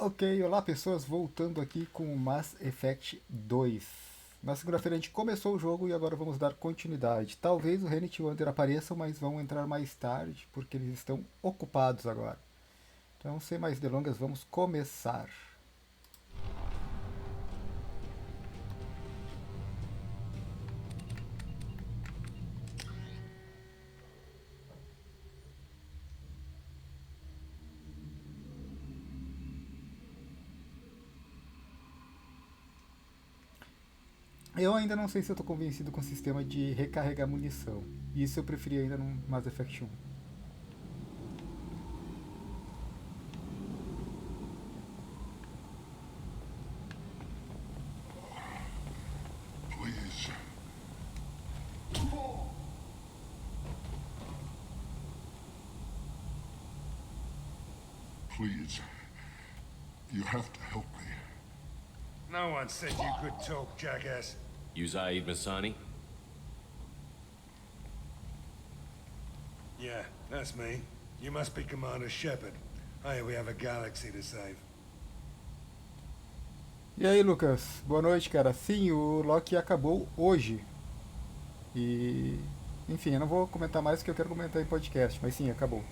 Ok, olá pessoas, voltando aqui com o Mass Effect 2. Na segunda-feira a gente começou o jogo e agora vamos dar continuidade. Talvez o Rennet e o Wander apareçam, mas vão entrar mais tarde, porque eles estão ocupados agora. Então, sem mais delongas, vamos começar. Eu ainda não sei se eu estou convencido com o sistema de recarregar munição. Isso eu preferi ainda no Mass Effect 1. Please. Please. You have to help me. No one said you could talk, jackass. You Zaid Masani? Yeah, that's me. You must be Commander Shepard. Hey, we have a galaxy to save. E aí, Lucas? Boa noite, cara. Sim, o Loki acabou hoje. E. Enfim, eu não vou comentar mais o que eu quero comentar em podcast, mas sim, acabou.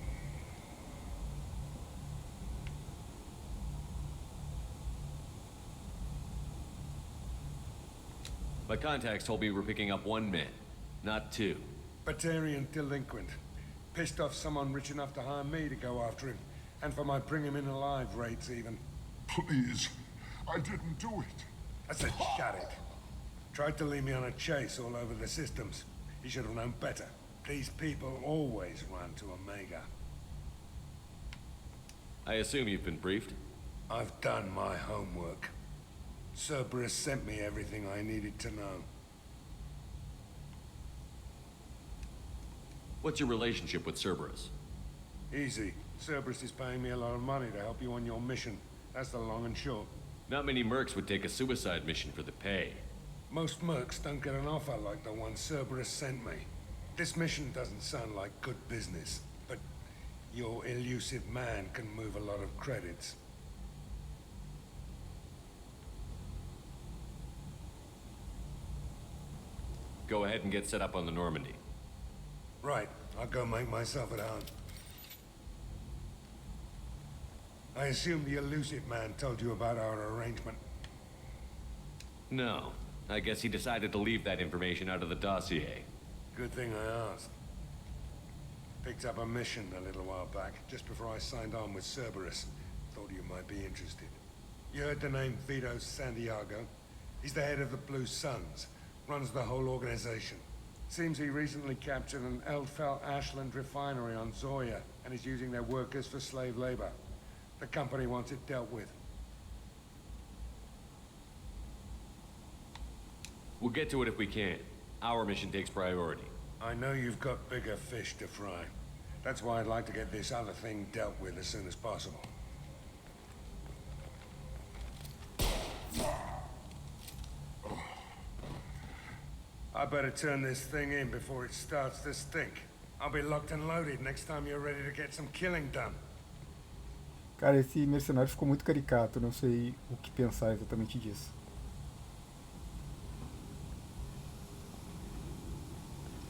My contacts told me we're picking up one man, not two. Batarian delinquent. Pissed off someone rich enough to hire me to go after him. And for my bring him in alive rates even. Please. I didn't do it. I said shut it. Tried to lead me on a chase all over the systems. He should have known better. These people always run to Omega. I assume you've been briefed? I've done my homework. Cerberus sent me everything I needed to know. What's your relationship with Cerberus? Easy. Cerberus is paying me a lot of money to help you on your mission. That's the long and short. Not many mercs would take a suicide mission for the pay. Most mercs don't get an offer like the one Cerberus sent me. This mission doesn't sound like good business, but your elusive man can move a lot of credits. Go ahead and get set up on the Normandy. Right, I'll go make myself at home. I assume the elusive man told you about our arrangement. No. I guess he decided to leave that information out of the dossier. Good thing I asked. Picked up a mission a little while back, just before I signed on with Cerberus. Thought you might be interested. You heard the name Vito Santiago? He's the head of the Blue Suns. Runs the whole organization. Seems he recently captured an Eldfell Ashland refinery on Zoya and is using their workers for slave labor. The company wants it dealt with. We'll get to it if we can. Our mission takes priority. I know you've got bigger fish to fry. That's why I'd like to get this other thing dealt with as soon as possible. I better turn this thing in before it starts to stink. I'll be locked and loaded next time you're ready to get some killing done. Cara, esse mercenário ficou muito caricato, não sei o que pensar exatamente disso.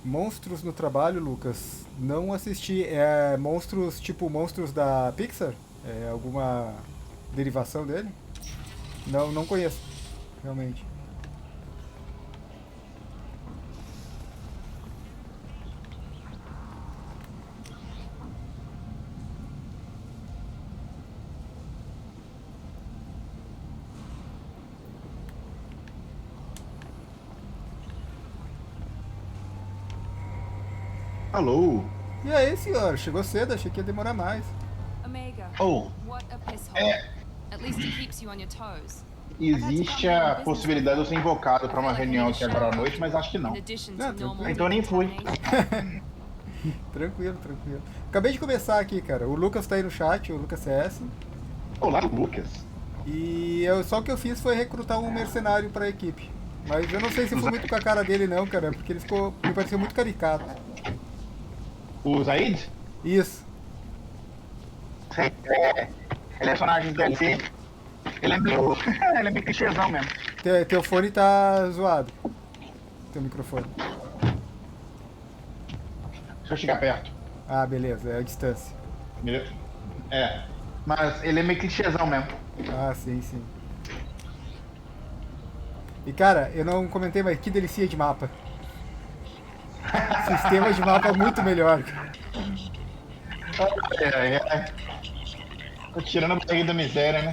Monstros no trabalho, Lucas? Não assisti. É monstros tipo monstros da Pixar? É alguma derivação dele? Não, não conheço, realmente. Alô? E aí, senhor? Chegou cedo, achei que ia demorar mais. Omega. Oh, What a piss hole. é, At least it keeps you on your toes. existe a possibilidade de eu ser invocado para uma reunião aqui agora à noite, mas acho que não. In addition Não, to normal então nem fui. decontamination. Tranquilo, tranquilo. Acabei de começar aqui, cara. O Lucas tá aí no chat, o Lucas CS. Olá, Lucas. E só o que eu fiz foi recrutar um mercenário pra equipe. Mas eu não sei se foi muito com a cara dele não, cara, porque ele ficou. Me pareceu muito caricato. O Zaid? Isso. É, ele é personagem DLC. Ele é meio. Ele é meio clichêzão mesmo. Teu fone tá zoado. Teu microfone. Deixa eu chegar perto. Ah, beleza, é a distância. Beleza? É. Mas ele é meio clichêzão mesmo. Ah, sim, sim. E cara, eu não comentei, mas que delícia de mapa. Sistema de mapa muito melhor. Tô tirando a barriga da miséria, né?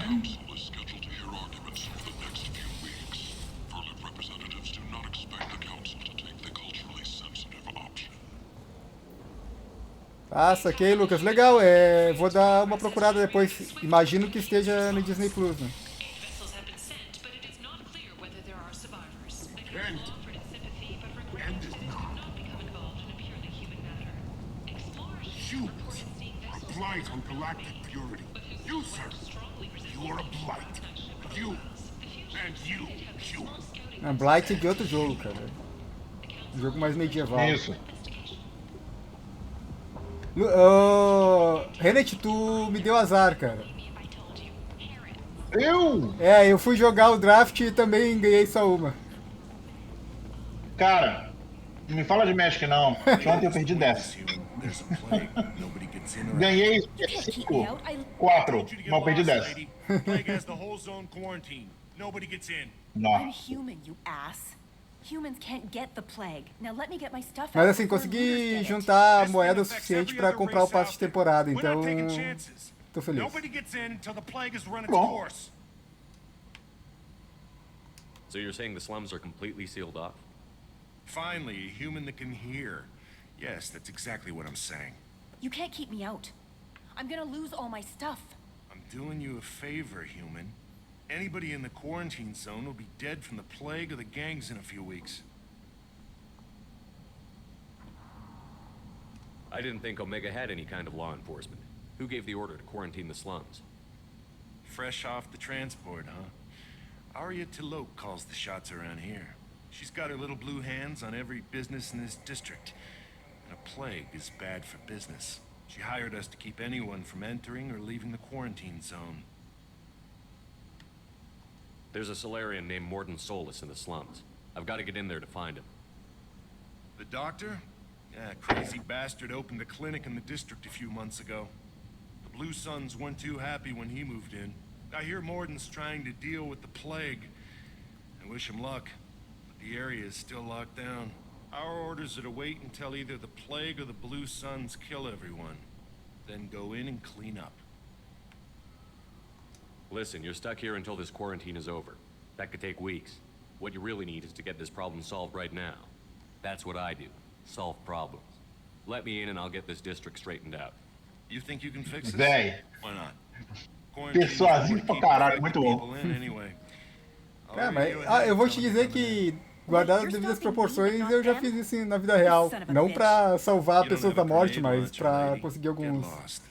Ah, saquei, Lucas. Legal, vou dar uma procurada depois. Imagino que esteja no Disney Plus, né? Vessels have been sent, but it is not clear whether there are survivors. I can And- offer its sympathy, but request do not become involved in a purely human matter. Explorers You reported seeing are vessels blight on galactic purity. You, sir, strongly you are a blight. You and you, human. A Blight é de outro jogo, cara. Um jogo mais medieval. Isso. Renet, tu me deu azar, cara. Eu? Eu fui jogar o draft e também ganhei só uma. Cara, não me fala de Magic não. Que ontem eu perdi 10. There's a plague. Nobody gets in or out. Ganhei 5, 4, mas perdi 10. Plague has the whole zone quarantined. Nobody gets in. I'm Não. human, you ass. Humans can't get the plague. Now let me get my stuff Mas out assim, before looters consegui get it. juntar This thing moeda affects suficiente every pra other comprar o race passe out de there. temporada, We're então not taking chances. tô feliz. Nobody gets in until the plague has run its Bom. course. So you're saying the slums are completely sealed off? Finally, a human that can hear. Yes, that's exactly what I'm saying. You can't keep me out. I'm gonna lose all my stuff. I'm doing you a favor, human. Anybody in the quarantine zone will be dead from the plague or the gangs in a few weeks. I didn't think Omega had any kind of law enforcement. Who gave the order to quarantine the slums? Fresh off the transport, huh? Arya Tilok calls the shots around here. She's got her little blue hands on every business in this district. And a plague is bad for business. She hired us to keep anyone from entering or leaving the quarantine zone. There's a Solarian named Morden Solus in the slums. I've got to get in there to find him. The doctor? Yeah, crazy bastard opened a clinic in the district a few months ago. The Blue Suns weren't too happy when he moved in. I hear Morden's trying to deal with the plague. I wish him luck, but the area is still locked down. Our orders are to wait until either the plague or the Blue Suns kill everyone. Then go in and clean up. Listen, you're stuck here until this quarantine is over. That could take weeks. What you really need is to get this problem solved right now. That's what I do. Solve problems. Let me in and I'll get this district straightened out. You think you can fix this? Véi. Why not? Persuasivo pra caralho, muito bom. Eu vou te dizer que, guardado as devidas proporções, eu já fiz isso na vida real. Não pra salvar pessoas da morte, mas pra conseguir alguns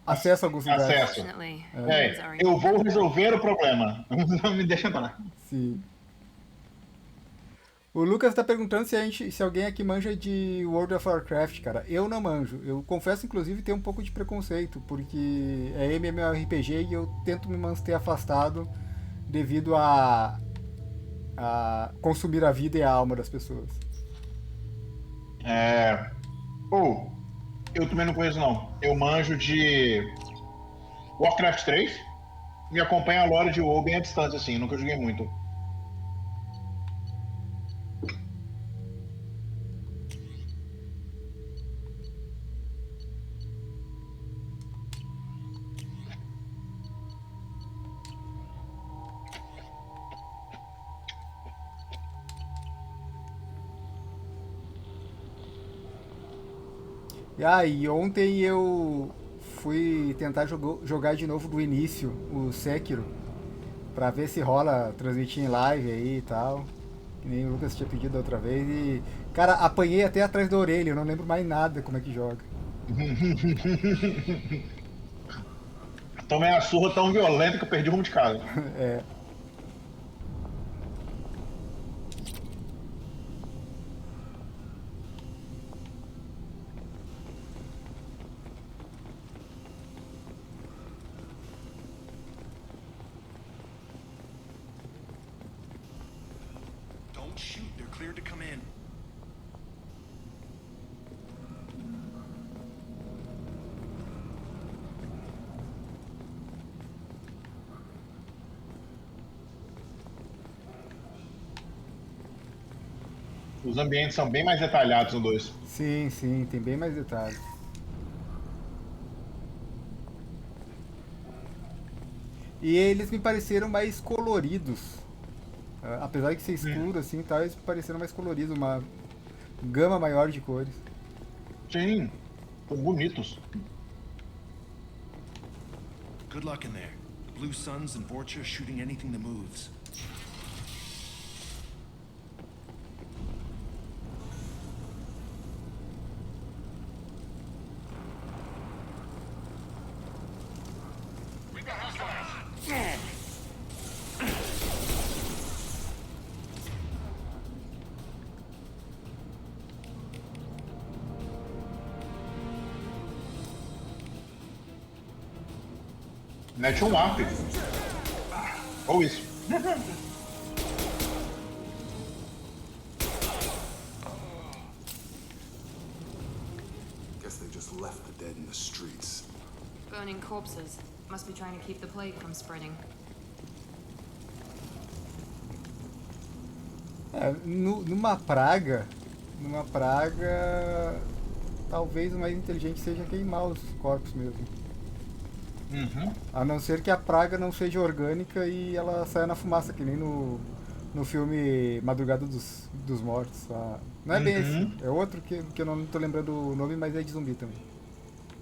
acesso a alguns lugares. Acesso. Fortunately, humans are Eu vou resolver o problema. Não me deixa entrar. Sim. O Lucas tá perguntando se alguém aqui manja de World of Warcraft, cara. Eu não manjo. Eu confesso, inclusive, ter um pouco de preconceito, porque é MMORPG e eu tento me manter afastado devido a consumir a vida e a alma das pessoas. Eu também não conheço não. Eu manjo de Warcraft 3 e acompanho a lore de WoW bem à distância, assim. Nunca joguei muito. E ontem eu fui tentar jogar de novo do início o Sekiro, pra ver se rola transmitir em live aí e tal, que nem o Lucas tinha pedido da outra vez. E, cara, apanhei até atrás da orelha, eu não lembro mais nada como é que joga. Tomei a surra tão violenta que eu perdi o rumo de casa. É. Don't shoot. They're cleared to come in. Os ambientes são bem mais detalhados no 2. Sim, sim, tem bem mais detalhes. E eles me pareceram mais coloridos. Apesar de ser escuro assim, tá, eles me pareceram mais coloridos, uma gama maior de cores. Sim, são bonitos. Good luck in there. The Blue Suns and Vorcha shooting anything that moves. Mete um arco. Ou isso. Guess they just left the dead in the streets. Burning corpses. Must be trying to keep the plague from spreading. Numa praga, talvez o mais inteligente seja queimar os corpos mesmo. Uhum. A não ser que a praga não seja orgânica e ela saia na fumaça, que nem no filme Madrugada dos Mortos. Não é bem esse, é outro que eu não tô lembrando o nome, mas é de zumbi também.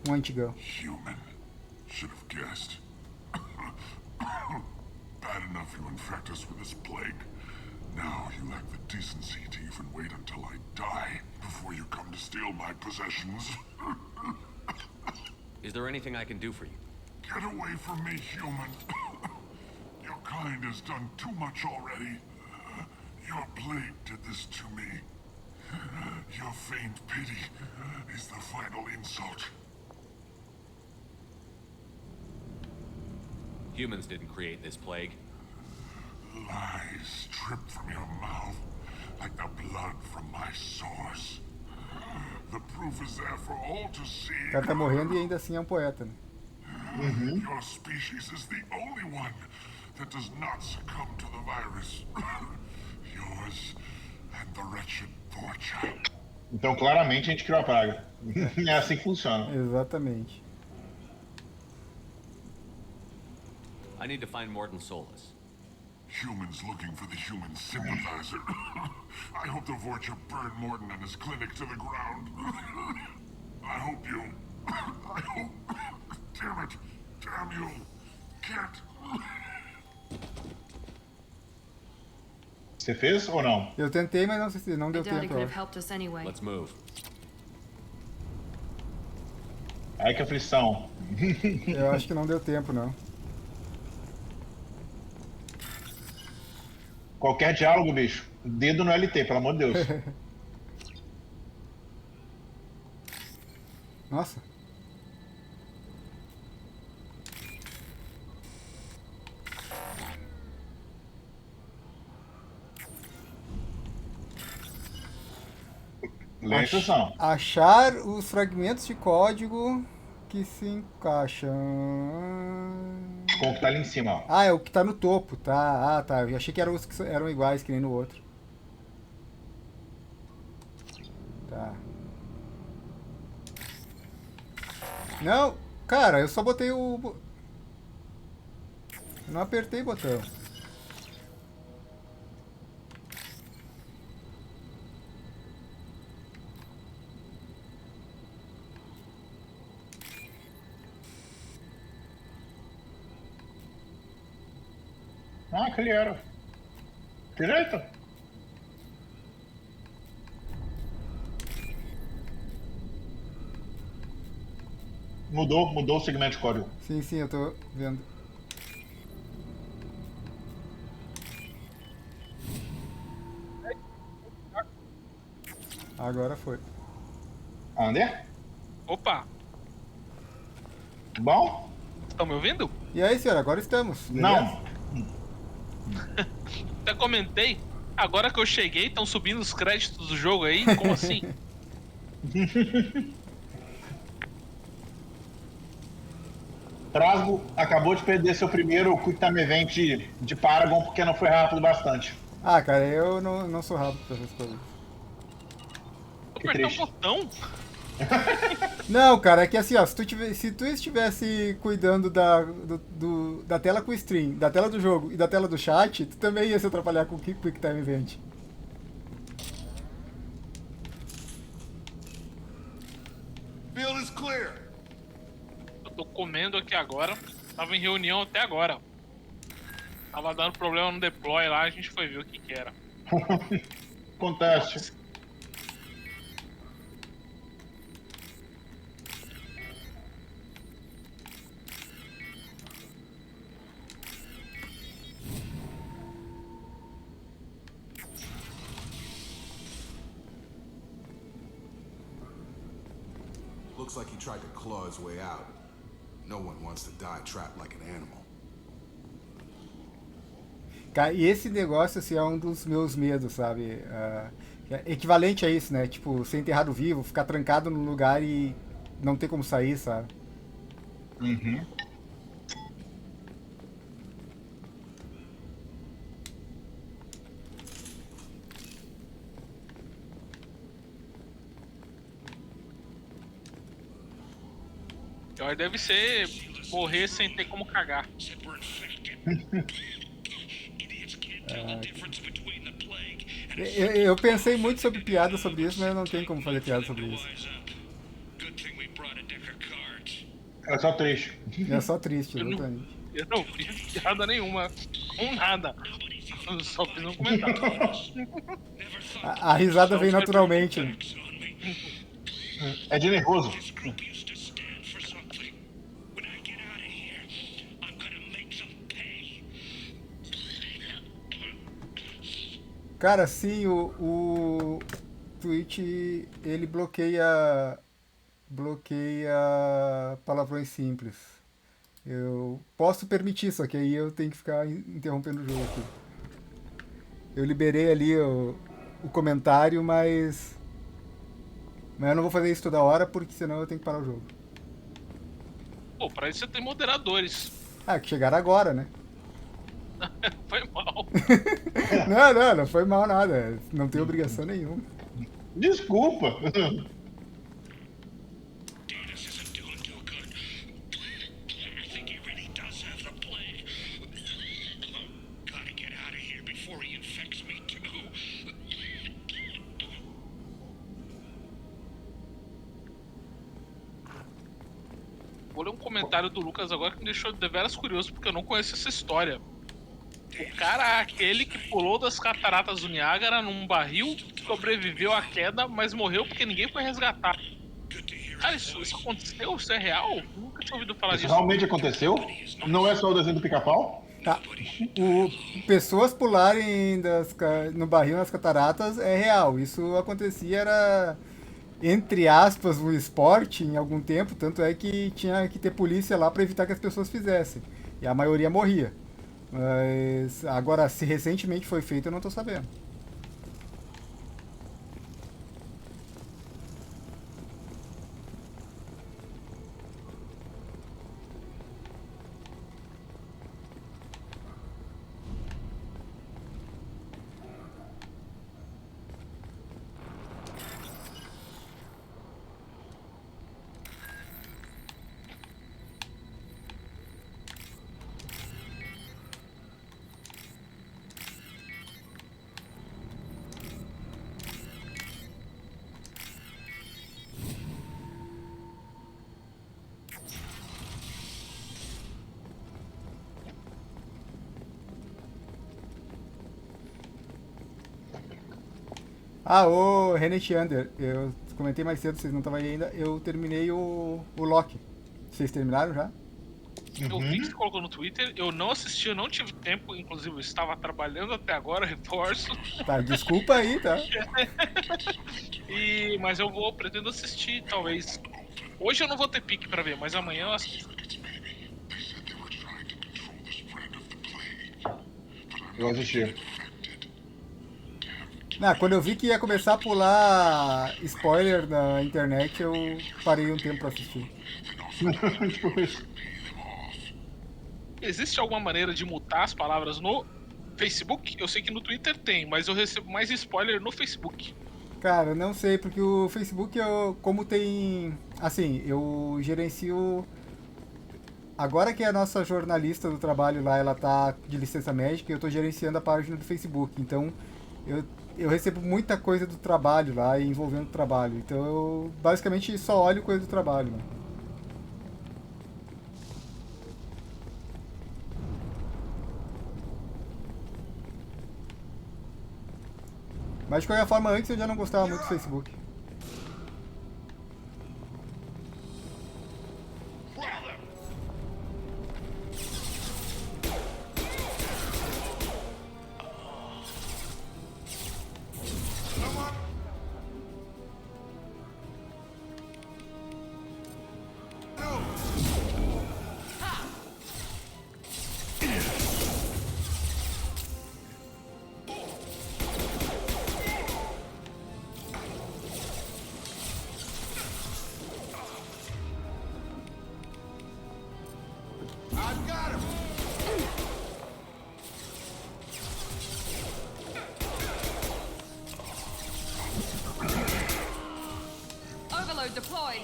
Um antigão. Human. Should have guessed. Bad enough you infect us with this plague. Now you lack the decency to even wait until I die before you come to steal my possessions. Is there anything I can do for you? Get away from me, human. Your kind has done too much already. Your plague did this to me. Your faint pity is the final insult. Humans didn't create this plague. Lies drip from your mouth like the blood from my source. The proof is there for all to see. O cara tá morrendo e ainda assim é um poeta, né? Your species is the only one that does not succumb to the virus. Yours and the wretched Vorcha. Então claramente a gente criou a praga. É assim que funciona. Exatamente. I need to find Morton Solus. Humans looking for the human sympathizer. I hope the Vorcha burn Morton and his clinic to the ground. I hope you... I hope... Damn it! Damn you! Can't... Você fez ou não? Eu tentei, mas não I deu doubt it tempo. could Eu have acho. helped us anyway. Let's move. Ai que aflição. Eu acho que não deu tempo, não. Qualquer diálogo, bicho. Dedo no LT, pelo amor de Deus. Nossa. Lê a instrução. Achar os fragmentos de código que se encaixam. Com o que tá ali em cima, ó. Ah, é o que tá no topo, tá. Ah, tá. Eu achei que eram os que eram iguais, que nem no outro. Tá. Não, cara, eu só botei o... Eu não apertei o botão. Ah, que ele era. Direita. Mudou o segmento de código. Sim, sim, eu tô vendo. Agora foi. André? Opa, Bom? estão me ouvindo? E aí, senhor, agora estamos. Não. Até comentei Agora que eu cheguei, estão subindo os créditos do jogo aí? Como assim? Trasgo acabou de perder seu primeiro Quick Time Event de Paragon porque não foi rápido bastante. Ah, cara, eu não sou rápido pra essas coisas. Vou Que apertar um triste. botão. Não, cara, é que assim, ó, se tu estivesse cuidando da tela com stream, da tela do jogo e da tela do chat, tu também ia se atrapalhar com o Quick Time Event. Field is clear. Eu tô comendo aqui agora. Tava em reunião até agora. Tava dando problema no deploy lá, a gente foi ver o que que era. Acontece. Looks like he tried to claw his way out. No one wants to die trapped like an animal. Cara, e esse negócio, assim, é um dos meus medos, sabe? É equivalente a isso, né? Tipo, ser enterrado vivo, ficar trancado num lugar e não ter como sair, sabe? Uhum. Pior deve ser morrer sem ter como cagar. Eu pensei muito sobre piada sobre isso, mas eu não tenho como fazer piada sobre isso. É só triste. É só triste, Eu exatamente. não fiz piada nenhuma. Com nada. Eu só fiz um comentário. A risada vem naturalmente, né? É de nervoso. Cara, sim, o Twitch, ele bloqueia palavrões simples. Eu posso permitir, só que aí eu tenho que ficar interrompendo o jogo aqui. Eu liberei ali o comentário, mas eu não vou fazer isso toda hora, porque senão eu tenho que parar o jogo. Pô, pra isso você tem moderadores. Ah, que chegaram agora, né? Foi mal. Não foi mal nada. Não tem obrigação nenhuma. Desculpa. Vou ler um comentário do Lucas agora que me deixou deveras curioso, porque eu não conheço essa história. O cara é aquele que pulou das cataratas do Niágara num barril, sobreviveu à queda, mas morreu porque ninguém foi resgatar. Cara, isso aconteceu? Isso é real? Nunca tinha ouvido falar Isso disso. realmente aconteceu? Não é só o desenho do pica-pau? Tá. Pessoas pularem no barril nas cataratas é real. Isso acontecia, era, entre aspas, um esporte em algum tempo. Tanto é que tinha que ter polícia lá para evitar que as pessoas fizessem. E a maioria morria. Mas agora, se recentemente foi feito, eu não tô sabendo. Ah, ô Renet Under, eu comentei mais cedo, vocês não estavam aí ainda, eu terminei o Loki. Vocês terminaram já? Eu vi que você colocou no Twitter, eu não assisti, eu não tive tempo, inclusive eu estava trabalhando até agora, reforço. Tá, desculpa aí, tá? Mas pretendo assistir, talvez. Hoje eu não vou ter pique pra ver, mas amanhã eu assisto. Eu assisti. Ah, quando eu vi que ia começar a pular spoiler na internet, eu parei um tempo pra assistir. Tipo isso. Existe alguma maneira de mutar as palavras no Facebook? Eu sei que no Twitter tem, mas eu recebo mais spoiler no Facebook. Cara, não sei, porque o Facebook, como tem. Assim, eu gerencio. Agora que a nossa jornalista do trabalho lá, ela tá de licença médica, eu tô gerenciando a página do Facebook. Então, eu, eu recebo muita coisa do trabalho lá e envolvendo o trabalho. Então, eu basicamente só olho coisa do trabalho, né? Mas de qualquer forma, antes eu já não gostava muito do Facebook. Overload deployed.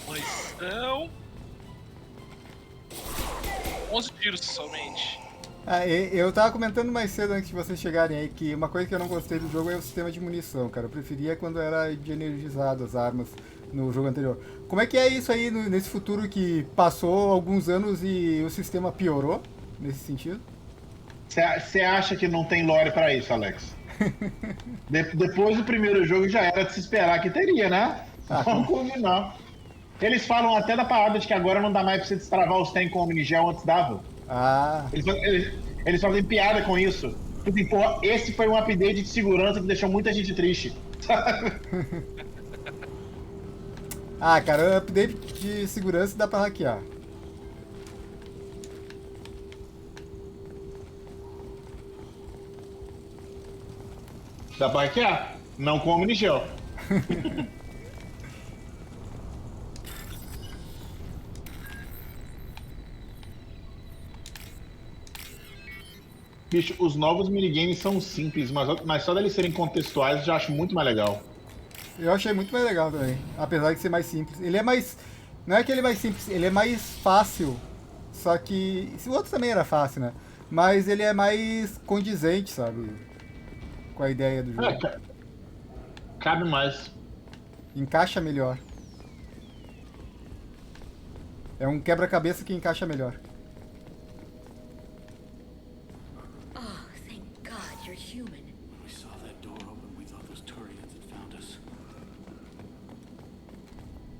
Munição. 11 tiros somente. Ah, eu tava comentando mais cedo antes de vocês chegarem aí que uma coisa que eu não gostei do jogo é o sistema de munição, cara. Eu preferia quando era de energizado as armas no jogo anterior. Como é que é isso aí nesse futuro que passou alguns anos e o sistema piorou nesse sentido? Você acha que não tem lore pra isso, Alex? Depois do primeiro jogo já era de se esperar que teria, né? Vamos combinar. Eles falam até da parada de que agora não dá mais pra você destravar os trem com o minigel antes dava. Ah, Eles fazem piada com isso. Tipo, assim, porra, esse foi um update de segurança que deixou muita gente triste. ah, cara, update de segurança dá pra hackear. Dá pra hackear? Não com o minigel. Bicho, os novos minigames são simples, mas só deles serem contextuais eu já acho muito mais legal. Eu achei muito mais legal também, apesar de ser mais simples. Ele é mais. Não é que ele é mais simples, ele é mais fácil. Só que. O outro também era fácil, né? Mas ele é mais condizente, sabe? Com a ideia do jogo. Cabe mais. Encaixa melhor. É um quebra-cabeça que encaixa melhor. Oh, thank God you're human. When we saw that door open, we thought those Turians had found us.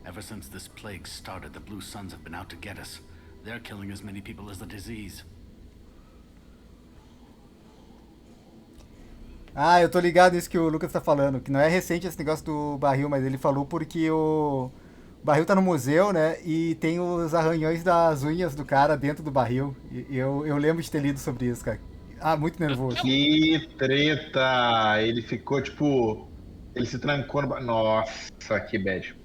Ever since this plague started, the Blue Suns have been out to get us. They're killing as many people as the disease. Ah, eu tô ligado nisso que o Lucas tá falando, que não é recente esse negócio do barril, mas ele falou porque o barril tá no museu, né? E tem os arranhões das unhas do cara dentro do barril. E eu lembro de ter lido sobre isso, cara. Ah, muito nervoso. Que treta! Ele ficou tipo. Ele se trancou no. Nossa, que bad.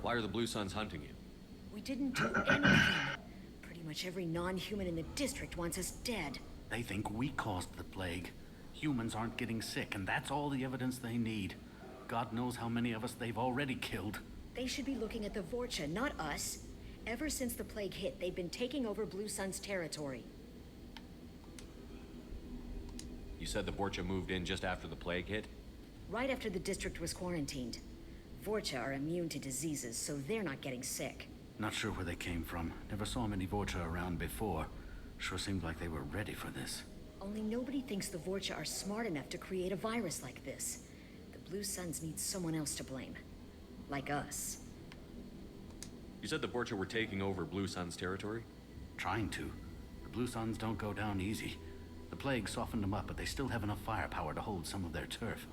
Why are the Blue Suns hunting you? We didn't do anything. Pretty much every non-human in the district wants us dead. They think we caused the plague. Humans aren't getting sick, and that's all the evidence they need. God knows how many of us they've already killed. They should be looking at the Vorcha, not us. Ever since the plague hit, they've been taking over Blue Sun's territory. You said the Vorcha moved in just after the plague hit? Right after the district was quarantined. Vorcha are immune to diseases, so they're not getting sick. Not sure where they came from. Never saw many Vorcha around before. Sure seemed like they were ready for this. Only nobody thinks the Vorcha are smart enough to create a virus like this. The Blue Suns need someone else to blame. Like us. You said the Borgia were taking over Blue Sun's territory? Trying to. The Blue Suns don't go down easy. The plague softened them up, but they still have enough firepower to hold some of their turf.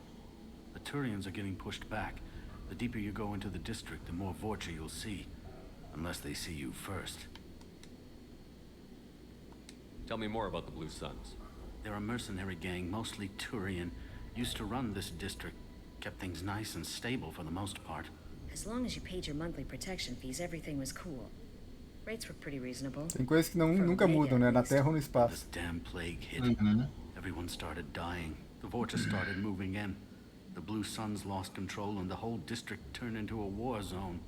The Turians are getting pushed back. The deeper you go into the district, the more Vorcha you'll see. Unless they see you first. Tell me more about the Blue Suns. They're a mercenary gang, mostly Turian. Used to run this district. Kept things nice and stable for the most part. As long as you paid your monthly protection fees, everything was cool. Rates were pretty reasonable. Tem coisas que nunca mudam, né? Na Terra ou no espaço. This damn plague hit. Everyone started dying. The Vorcha started moving in. The Blue Suns lost control and the whole district turned into a war zone.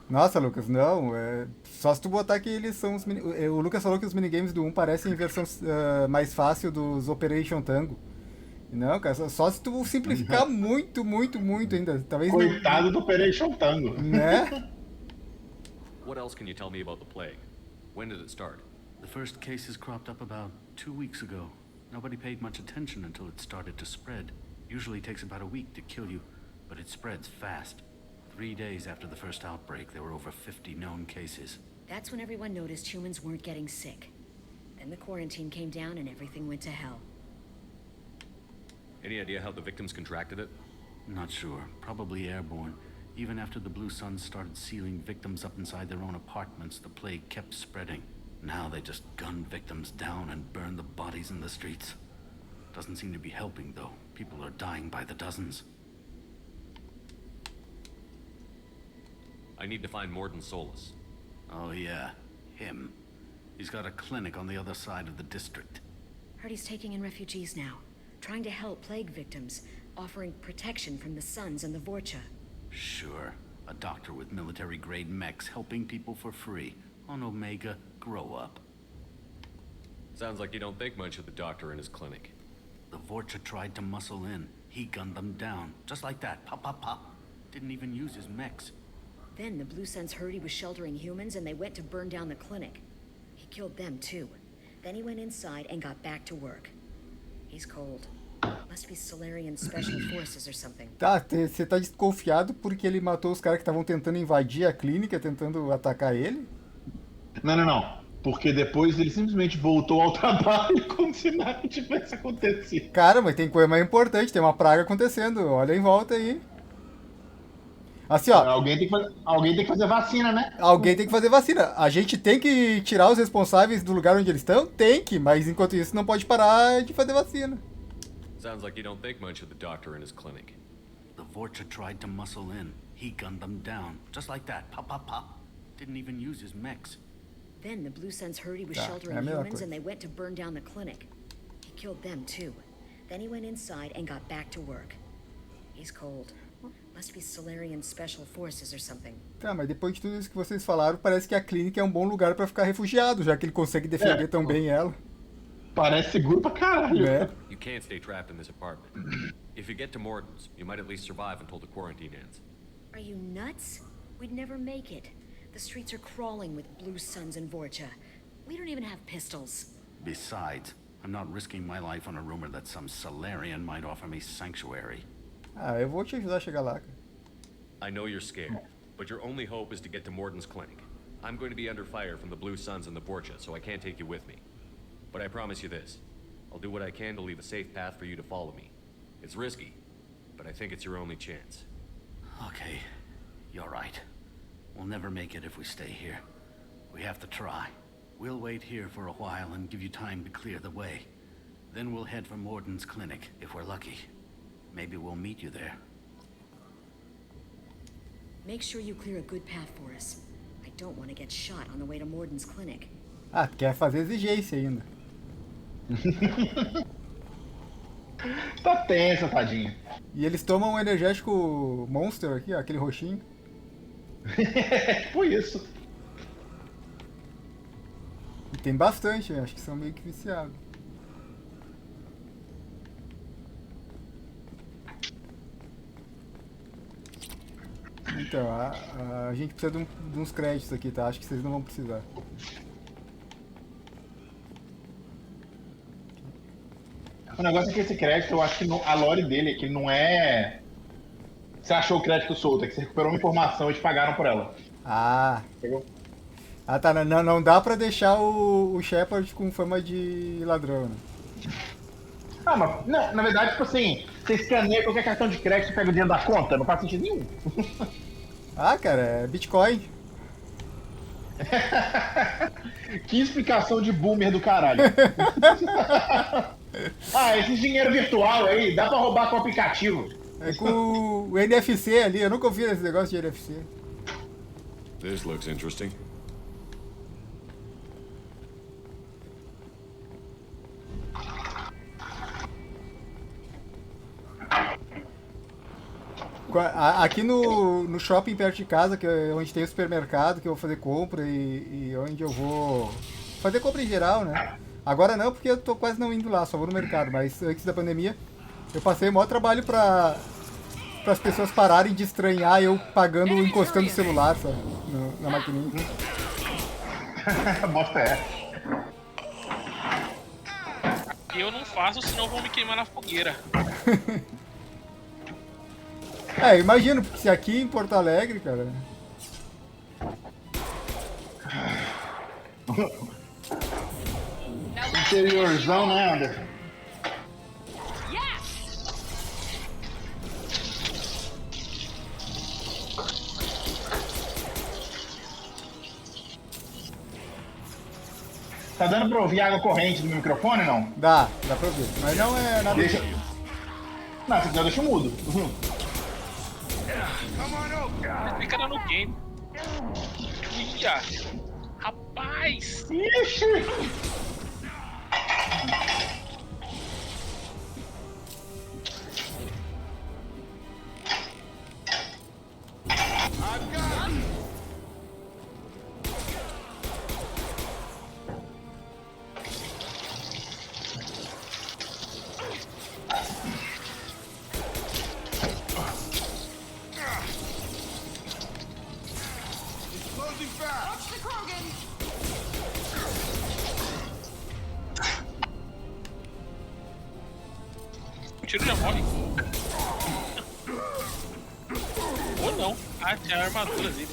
Nossa, Lucas, não. Só se tu botar que eles são os o Lucas falou que os minigames do 1 parecem versão mais fácil dos Operation Tango. Não, cara, só se tu simplificar muito ainda. Talvez Coitado do Operation Tango. Né? What else can you tell me about the plague? When did it start? The first cases cropped up about 2 weeks ago. Nobody paid much attention until it started to spread. Usually takes about a week to kill you, but it spreads fast. 3 days after the first outbreak, there were over 50 known cases. That's when everyone noticed humans weren't getting sick. Then the quarantine came down and everything went to hell. Any idea how the victims contracted it? Not sure. Probably airborne. Even after the Blue Suns started sealing victims up inside their own apartments, the plague kept spreading. Now they just gun victims down and burn the bodies in the streets. Doesn't seem to be helping, though. People are dying by the dozens. I need to find Morden Solus. Oh yeah, him. He's got a clinic on the other side of the district. Heard he's taking in refugees now. Trying to help plague victims. Offering protection from the Suns and the Vorcha. Sure. A doctor with military-grade mechs helping people for free. On Omega, grow up. Sounds like you don't think much of the doctor and his clinic. The Vorcha tried to muscle in. He gunned them down. Just like that. Pop, pop, pop. Didn't even use his mechs. Then the Blue Suns heard he was sheltering humans and they went to burn down the clinic. He killed them too. Then he went inside and got back to work. He's cold. Must be Solarian Special Forces or something. Tá, você tá desconfiado porque ele matou os caras que estavam tentando invadir a clínica, tentando atacar ele? Não. Porque depois ele simplesmente voltou ao trabalho como se nada tivesse acontecido. Cara, mas tem coisa mais importante, tem uma praga acontecendo. Olha em volta aí. Assim, ó. Alguém tem que fazer vacina, né? Alguém tem que fazer vacina. A gente tem que tirar os responsáveis do lugar onde eles estão? Tem que, mas enquanto isso não pode parar de fazer vacina. Sounds like you don't think much of the doctor and his clinic. The Vorcha tried to muscle in. He gunned them down. Just like that. Pop, pop, pop. Didn't even use his mechs. Then the Blue Suns heard he was sheltering humans and they went to burn down the clinic. He killed them too. Then he went inside and got back to work. He's cold. Must be Solarian Special Forces or something. Tá, mas depois de tudo isso que vocês falaram, parece que a clínica é um bom lugar pra ficar refugiado, já que ele consegue defender tão bem ela. Parece seguro pra caralho. You can't stay trapped in this apartment. If you get to Morden's, you might at least survive until the quarantine ends. Are you nuts? We'd never make it. The streets are crawling with Blue Suns and Vorcha. We don't even have pistols. Besides, I'm not risking my life on a rumor that some Solarian might offer me sanctuary. Ah, eu vou te ajudar a chegar lá, cara. I know you're scared, but your only hope is to get to Morden's clinic. I'm going to be under fire from the Blue Suns and the Borgia, so I can't take you with me. But I promise you this. I'll do what I can to leave a safe path for you to follow me. It's risky, but I think it's your only chance. Okay, you're right. We'll never make it if we stay here. We have to try. We'll wait here for a while and give you time to clear the way. Then we'll head for Morden's clinic, if we're lucky. Maybe we'll meet you there. Make sure you clear a good path for us. I don't want to get shot on the way to Morden's clinic. Ah, quer fazer exigência ainda. Tá tensa, tadinha. E eles tomam um energético Monster aqui, ó, aquele roxinho. Tipo isso. E tem bastante, acho que são meio que viciados. Então, a gente precisa de uns créditos aqui, tá? Acho que vocês não vão precisar. O negócio é que esse crédito, eu acho que a lore dele é que não é. Você achou o crédito solto, é que você recuperou uma informação e te pagaram por ela. Ah. Entendeu? Ah, tá. Não dá pra deixar o Shepard com fama de ladrão, né? Ah, mas na verdade, tipo assim, você escaneia qualquer cartão de crédito e pega o dinheiro da conta, não faz sentido nenhum. Ah, cara, é Bitcoin. Que explicação de boomer do caralho. Ah, esse dinheiro virtual aí, dá pra roubar com o aplicativo. É com o NFC ali, eu nunca ouvi esse negócio de NFC. This looks interesting. Aqui no shopping perto de casa, que é onde tem o supermercado, que eu vou fazer compra e onde eu vou fazer compra em geral, né? Agora não, porque eu tô quase não indo lá, só vou no mercado, mas antes da pandemia eu passei o maior trabalho para as pessoas pararem de estranhar eu pagando, encostando o celular, sabe? Na maquininha. Bosta é. Eu não faço, senão vão me queimar na fogueira. É, imagino, porque se aqui em Porto Alegre, cara. Interiorzão, né, Anderson? Tá dando pra ouvir água corrente do meu microfone, não? Dá pra ouvir. Mas não é nada. Deixa... Não, se quiser, deixa eu mudo. Fica no game. Ia. Rapaz! Ixi! O tiro já morre. Ou não. Ah, tinha a armadura dele.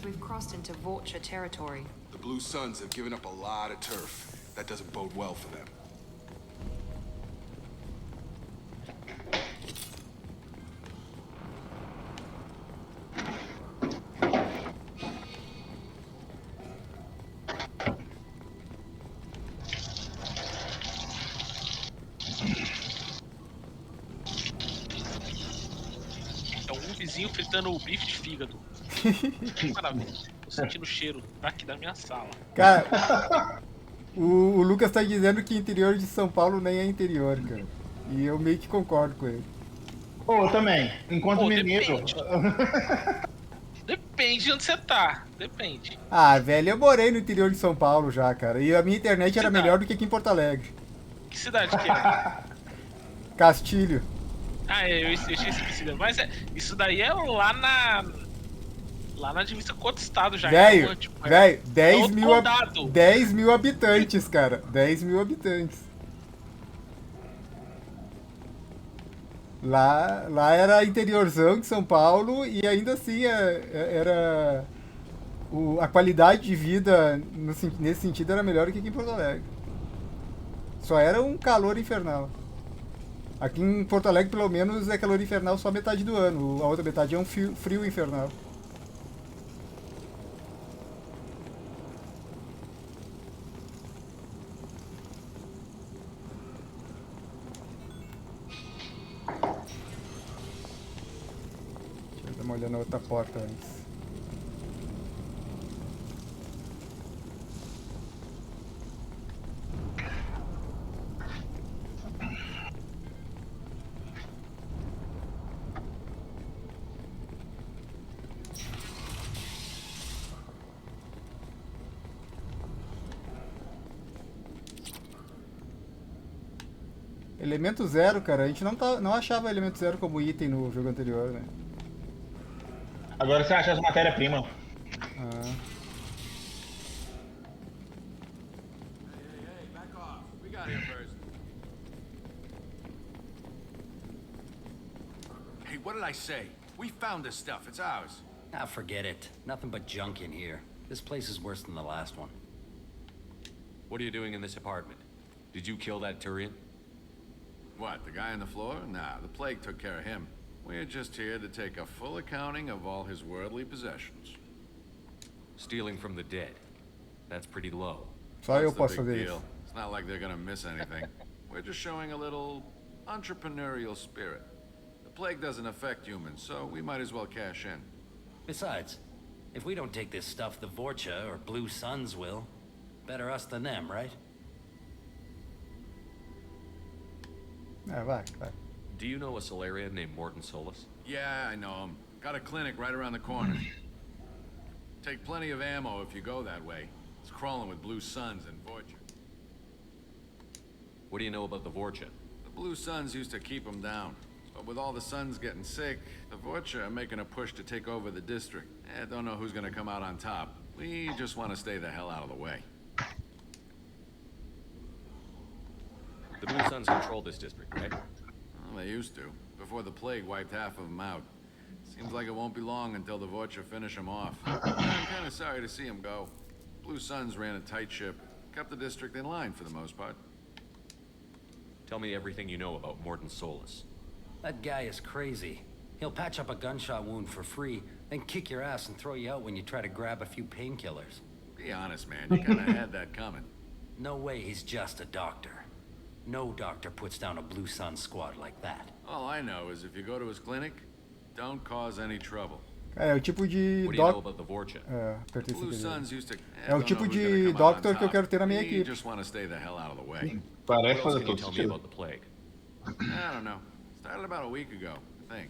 We've crossed into Vulture territory. The Blue Suns have given up a lot of turf. That doesn't bode well for them. É um vizinho fritando o bife de fígado. Maravilha. Tô sentindo o cheiro daqui da minha sala. Cara, o Lucas tá dizendo que interior de São Paulo nem é interior, cara. E eu meio que concordo com ele. Pô, também. Enquanto mineiro. Depende de onde você tá. Depende. Ah, velho, eu morei no interior de São Paulo já, cara. E a minha internet era melhor do que aqui em Porto Alegre. Que cidade que é? Castilho. Ah, eu tinha esquecido. Mas isso daí é lá na divisa com outro estado já. Velho, tipo, 10 mil habitantes, cara. 10 mil habitantes. Lá era interiorzão de São Paulo e ainda assim era A qualidade de vida nesse sentido era melhor do que aqui em Porto Alegre. Só era um calor infernal. Aqui em Porto Alegre, pelo menos, é calor infernal só metade do ano. A outra metade é um frio infernal. Deixa eu dar uma olhada na outra porta antes. Elemento zero, cara, a gente não achava elemento zero como item no jogo anterior, né? Agora você acha as matérias-primas. Ah. Hey, what did I say? We found this stuff. It's ours. Ah, forget it. Nothing but junk in here. This place is worse than the last one. What are you doing in this apartment? Did you kill that Turian? What, the guy on the floor? Nah, the plague took care of him. We're just here to take a full accounting of all his worldly possessions. Stealing from the dead. That's pretty low. Só eu That's posso the big fazer deal. isso. It's not like they're gonna miss anything. We're just showing a little entrepreneurial spirit. The plague doesn't affect humans, so we might as well cash in. Besides, if we don't take this stuff, the Vorcha or Blue Suns will. Better us than them, right? Vai. Do you know a Solarian named Morton Solus? Yeah, I know him. Got a clinic right around the corner. Take plenty of ammo if you go that way. It's crawling with Blue Suns and Vorcha. What do you know about the Vorcha? The Blue Suns used to keep them down. But with all the Suns getting sick, the Vorcha are making a push to take over the district. Don't know who's gonna come out on top. We just want to stay the hell out of the way. The Blue Suns control this district, right? Well, they used to, before the plague wiped half of them out. Seems like it won't be long until the Vorcha finish them off. I'm kind of sorry to see them go. Blue Suns ran a tight ship, kept the district in line for the most part. Tell me everything you know about Morton Solus. That guy is crazy. He'll patch up a gunshot wound for free, then kick your ass and throw you out when you try to grab a few painkillers. Be honest, man, you kind of had that coming. No way he's just a doctor. No doctor puts down a Blue Sun squad like that. All I know is if you go to his clinic, don't cause any trouble. É o tipo de What do you know about the Vorcha? pertence Blue aqui. Suns used to. É o tipo de doctor que eu quero ter na minha We equipe. just want to stay the hell out of the way. Parece What else fazer can you todo tell me sentido. about the plague? I don't know. Started about a week ago, I think.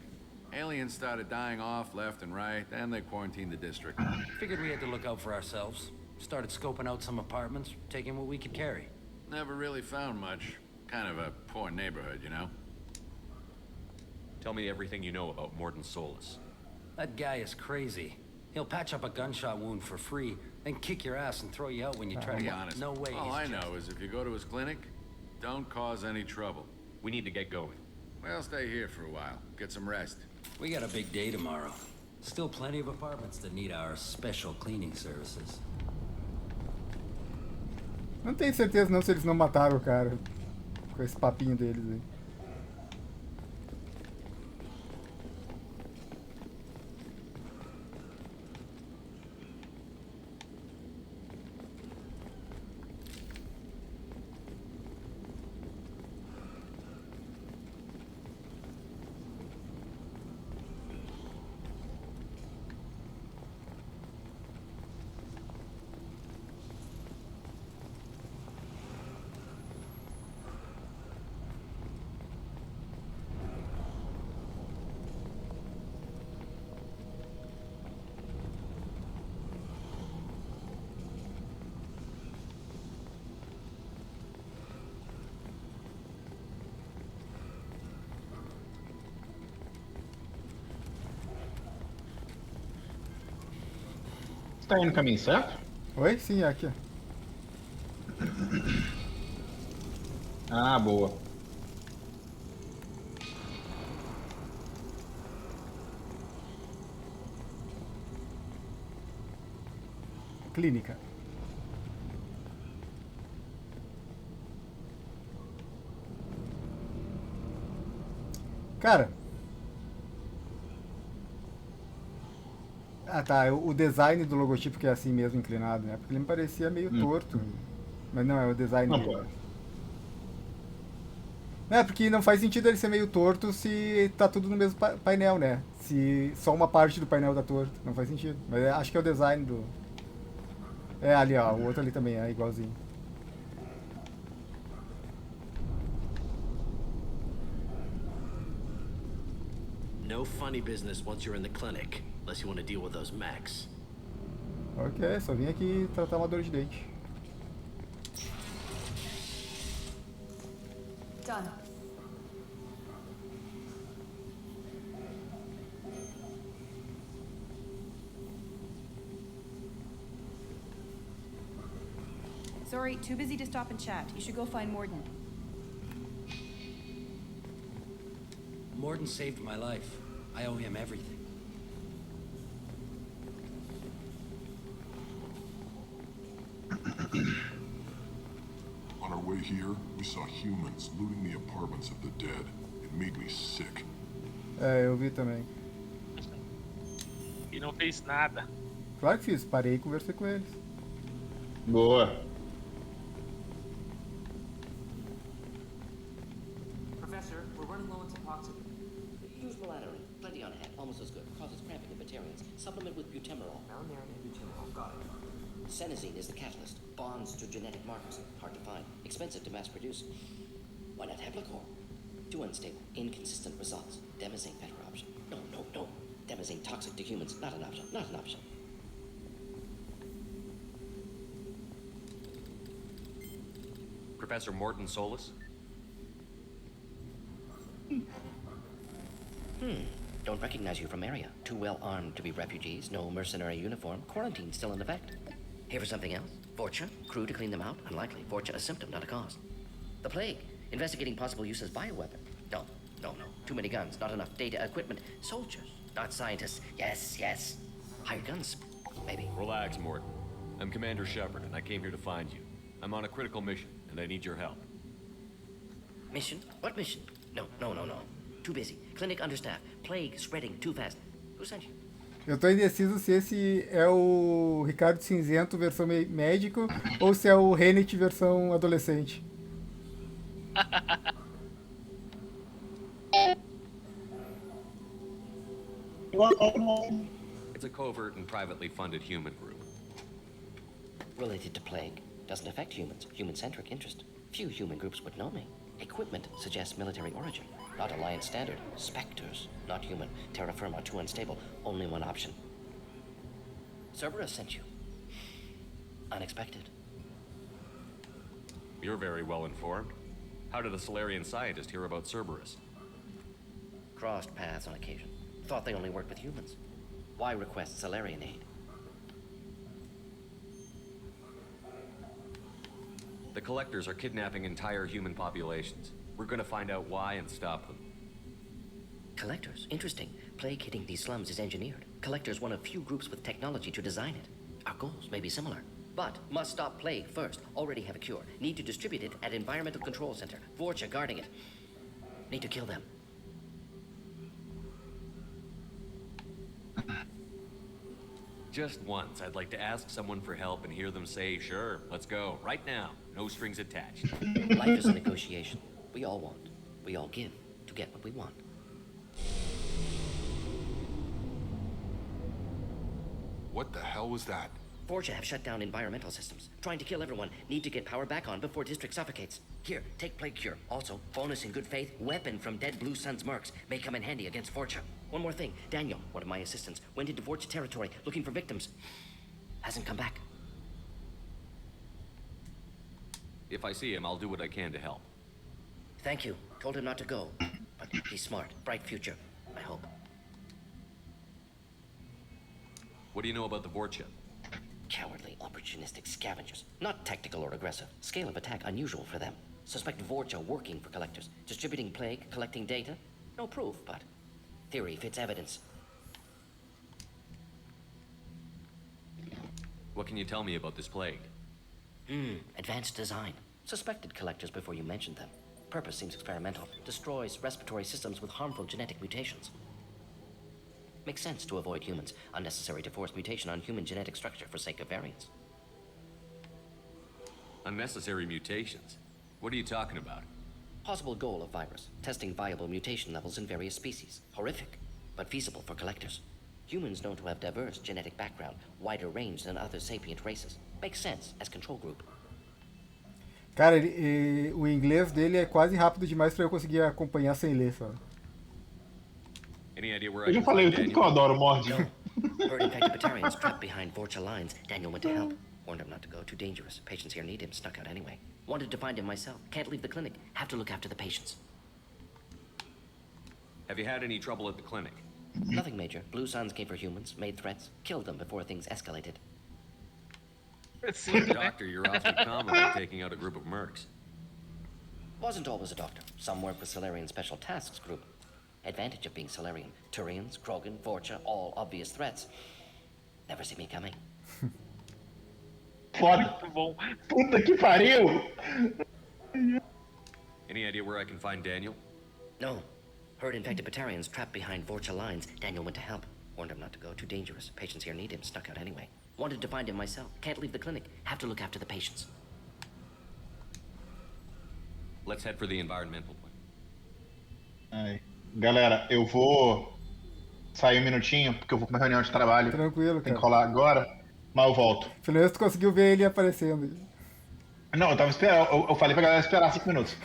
Aliens started dying off left and right, then they quarantined the district. Figured we had to look out for ourselves. Started scoping out some apartments, taking what we could carry. Never really found much. Kind of a poor neighborhood, you know? Tell me everything you know about Morton Solus. That guy is crazy. He'll patch up a gunshot wound for free, then kick your ass and throw you out when you try to Be get... honest. No way All he's I just... know is if you go to his clinic, don't cause any trouble. We need to get going. Well, stay here for a while. Get some rest. We got a big day tomorrow. Still plenty of apartments that need our special cleaning services. Não tenho certeza não se eles não mataram o cara. Com esse papinho deles aí. Você tá indo no caminho certo? Oi? Sim, é aqui. Ah, boa. clínica. Cara. Ah tá, o design do logotipo que é assim mesmo, inclinado, né? Porque ele me parecia meio torto. Mas não, é o design Não, dele. pô. É, porque não faz sentido ele ser meio torto se tá tudo no mesmo painel, né? Se só uma parte do painel tá torto. Não faz sentido. Mas acho que é o design do. É ali, ó. O outro ali também é igualzinho. No funny business once you're in the clinic, unless you want to deal with those mechs. Ok, só vim aqui tratar uma dor de dente. Done. Sorry, too busy to stop and chat. You should go find Morden. Morden saved my life. I owe him everything. On our way here, we saw humans looting the apartments of the dead. It made me sick. É, eu vi também. E não fez nada. Claro que fiz, parei e conversei com eles. Boa. Professor, we're running low on toxic. Use melatonin. Plenty on hand. Almost as good. Causes cramping in vegetarians. Supplement with butemerol. Malmarin and butemerol. Got it. Senesine is the catalyst. Bonds to genetic markers. Hard to find. Expensive to mass produce. Why not Heplicor? Too unstable. Inconsistent results. Demazine better option. No, no, no. Demazine toxic to humans. Not an option. Not an option. Professor Morton Solus? Don't recognize you from area. Too well armed to be refugees. No mercenary uniform. Quarantine still in effect. Here for something else? Vorcha? Crew to clean them out? Unlikely. Vorcha a symptom, not a cause. The plague. Investigating possible use as bioweapon. No, no, no. Too many guns. Not enough data, equipment. Soldiers, not scientists. Yes, yes. Hired guns. Maybe. Relax, Morton. I'm Commander Shepard, and I came here to find you. I'm on a critical mission, and I need your help. Mission? What mission? No, no, no, no. Too busy. Clinic understaffed. Plague spreading too fast. Who sent you? Eu tô indeciso se esse é o Ricardo Cinzento versão médico ou se é o Rennet versão adolescente. It's a covert and privately funded human group. Related to plague. Doesn't affect humans. Human-centric interest. Few human groups would know me. Equipment suggests military origin. Not Alliance standard. Spectres. Not human. Terra firma too unstable. Only one option. Cerberus sent you. Unexpected. You're very well informed. How did a Solarian scientist hear about Cerberus? Crossed paths on occasion. Thought they only worked with humans. Why request Solarian aid? The Collectors are kidnapping entire human populations. We're gonna find out why and stop them. Collectors? Interesting. Plague hitting these slums is engineered. Collectors one of few groups with technology to design it. Our goals may be similar. But must stop plague first. Already have a cure. Need to distribute it at Environmental Control Center. Vorcha guarding it. Need to kill them. Just once, I'd like to ask someone for help and hear them say, sure, let's go, right now. No strings attached. Life is a negotiation. We all want. We all give to get what we want. What the hell was that? Vorcha have shut down environmental systems. Trying to kill everyone. Need to get power back on before district suffocates. Here, take plague cure. Also, bonus in good faith, weapon from dead Blue Sun's mercs. May come in handy against Vorcha. One more thing. Daniel, one of my assistants, went into Vorcha territory looking for victims. Hasn't come back. If I see him, I'll do what I can to help. Thank you. Told him not to go. But he's smart. Bright future. I hope. What do you know about the Vorcha? Cowardly, opportunistic scavengers. Not tactical or aggressive. Scale of attack unusual for them. Suspect Vorcha working for Collectors. Distributing plague, collecting data. No proof, but theory fits evidence. What can you tell me about this plague? Advanced design. Suspected collectors before you mentioned them. Purpose seems experimental. Destroys respiratory systems with harmful genetic mutations. Makes sense to avoid humans. Unnecessary to force mutation on human genetic structure for sake of variance. Unnecessary mutations? What are you talking about? Possible goal of virus. Testing viable mutation levels in various species. Horrific, but feasible for collectors. Humans known to have diverse genetic background, wider range than other sapient races. Makes sense as control group. Cara, o inglês dele é quase rápido demais pra eu conseguir acompanhar sem ler, sabe? Any idea where Eu I já can falei find tudo que eu Daniel? adoro, morde. Heard infected Batarians trapped behind Vorcha lines. Daniel went to help. Warned him not to go, too dangerous. Patients here need him, snuck out anyway. Wanted to find him myself. Can't leave the clinic. Have to look after the patients. Have you had any trouble at the clinic? Nothing major. Blue Suns came for humans, made threats, killed them before things escalated. Doctor, you're awfully calm about taking out a group of mercs. Wasn't always a doctor. Some work with Solarian Special Tasks Group. Advantage of being Solarian. Turians, Krogan, Vorcha, all obvious threats. Never see me coming. Foda. Puta que pariu! Any idea where I can find Daniel? No. Heard infected Batarians trapped behind Vorcha lines. Daniel went to help. Warned him not to go, too dangerous. Patients here need him, snuck out anyway. Wanted to find him myself. Can't leave the clinic. Have to look after the patients. Let's head for the environmental point. Aí. Galera, eu vou sair um minutinho, porque eu vou pra uma reunião de trabalho. Tranquilo, Tem cara. que rolar agora, mas eu volto. Pelo menos tu conseguiu ver ele aparecendo. Não, eu tava esperando. Eu falei pra galera esperar 5 minutos.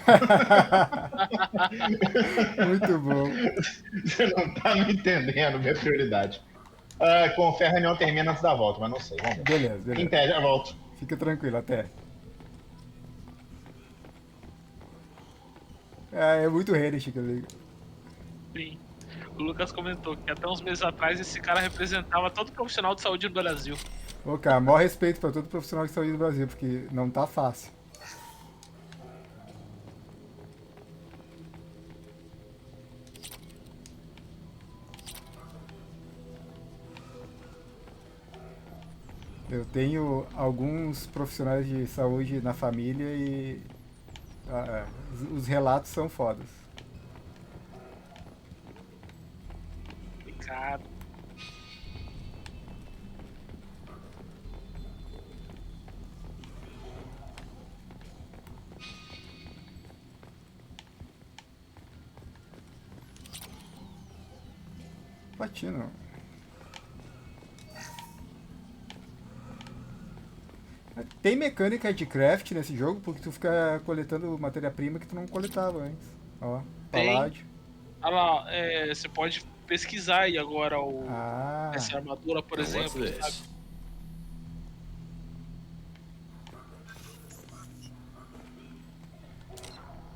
Muito bom. Você não tá me entendendo, minha prioridade. Com fé, a reunião termina antes da volta, mas não sei. Vamos ver. Beleza. Em tese, eu volto. Fica tranquilo, até. É muito Reddit que eu ligo. Sim. O Lucas comentou que até uns meses atrás esse cara representava todo profissional de saúde no Brasil. Ô, cara, maior respeito pra todo profissional de saúde do Brasil, porque não tá fácil. Eu tenho alguns profissionais de saúde na família e os relatos são fodas. Complicado. Platino. Tem mecânica de craft nesse jogo, porque tu fica coletando matéria-prima que tu não coletava antes. Ó, paládio. Olha lá, você pode pesquisar aí agora essa armadura, por exemplo. Sabe?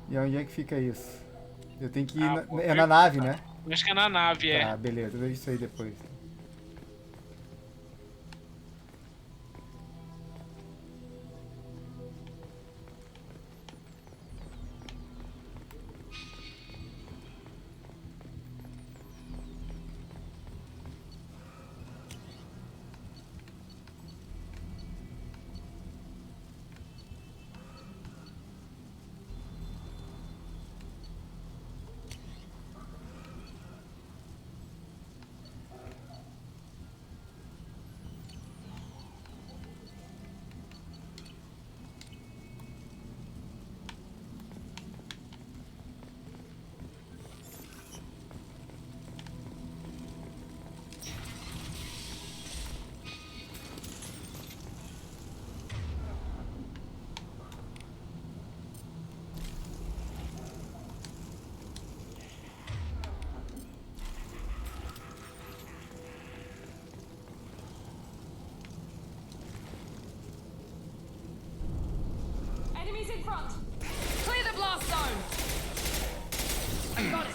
E onde é que fica isso? Eu tenho que ir na nave, né? Acho que é na nave, Ah, beleza, eu vejo isso aí depois. Enemies in front! Clear the blast zone! I got it!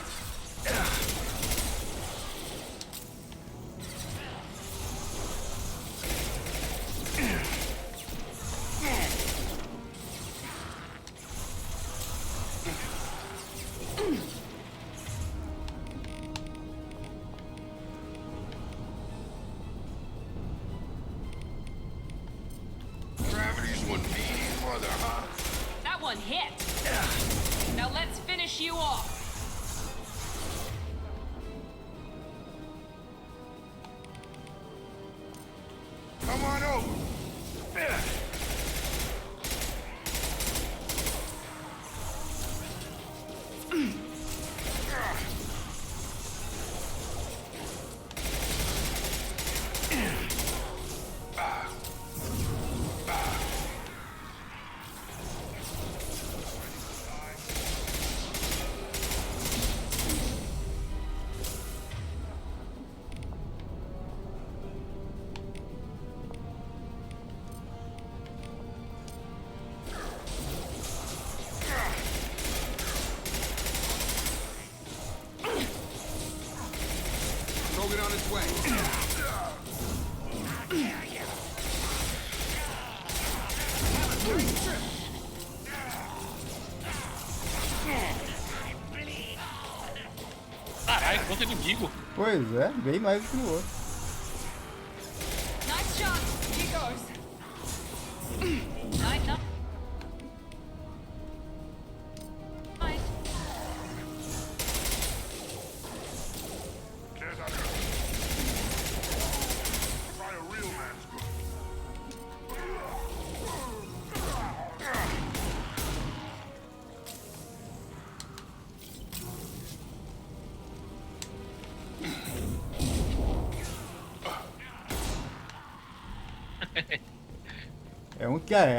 one mean mother, huh? That one hit. Now let's finish you off. Come on over. Krogan on its way. Caralho, quanto inimigo. Pois é, bem mais do que o outro. Nice shot. Here goes. Nice, nice. Try a real man's good.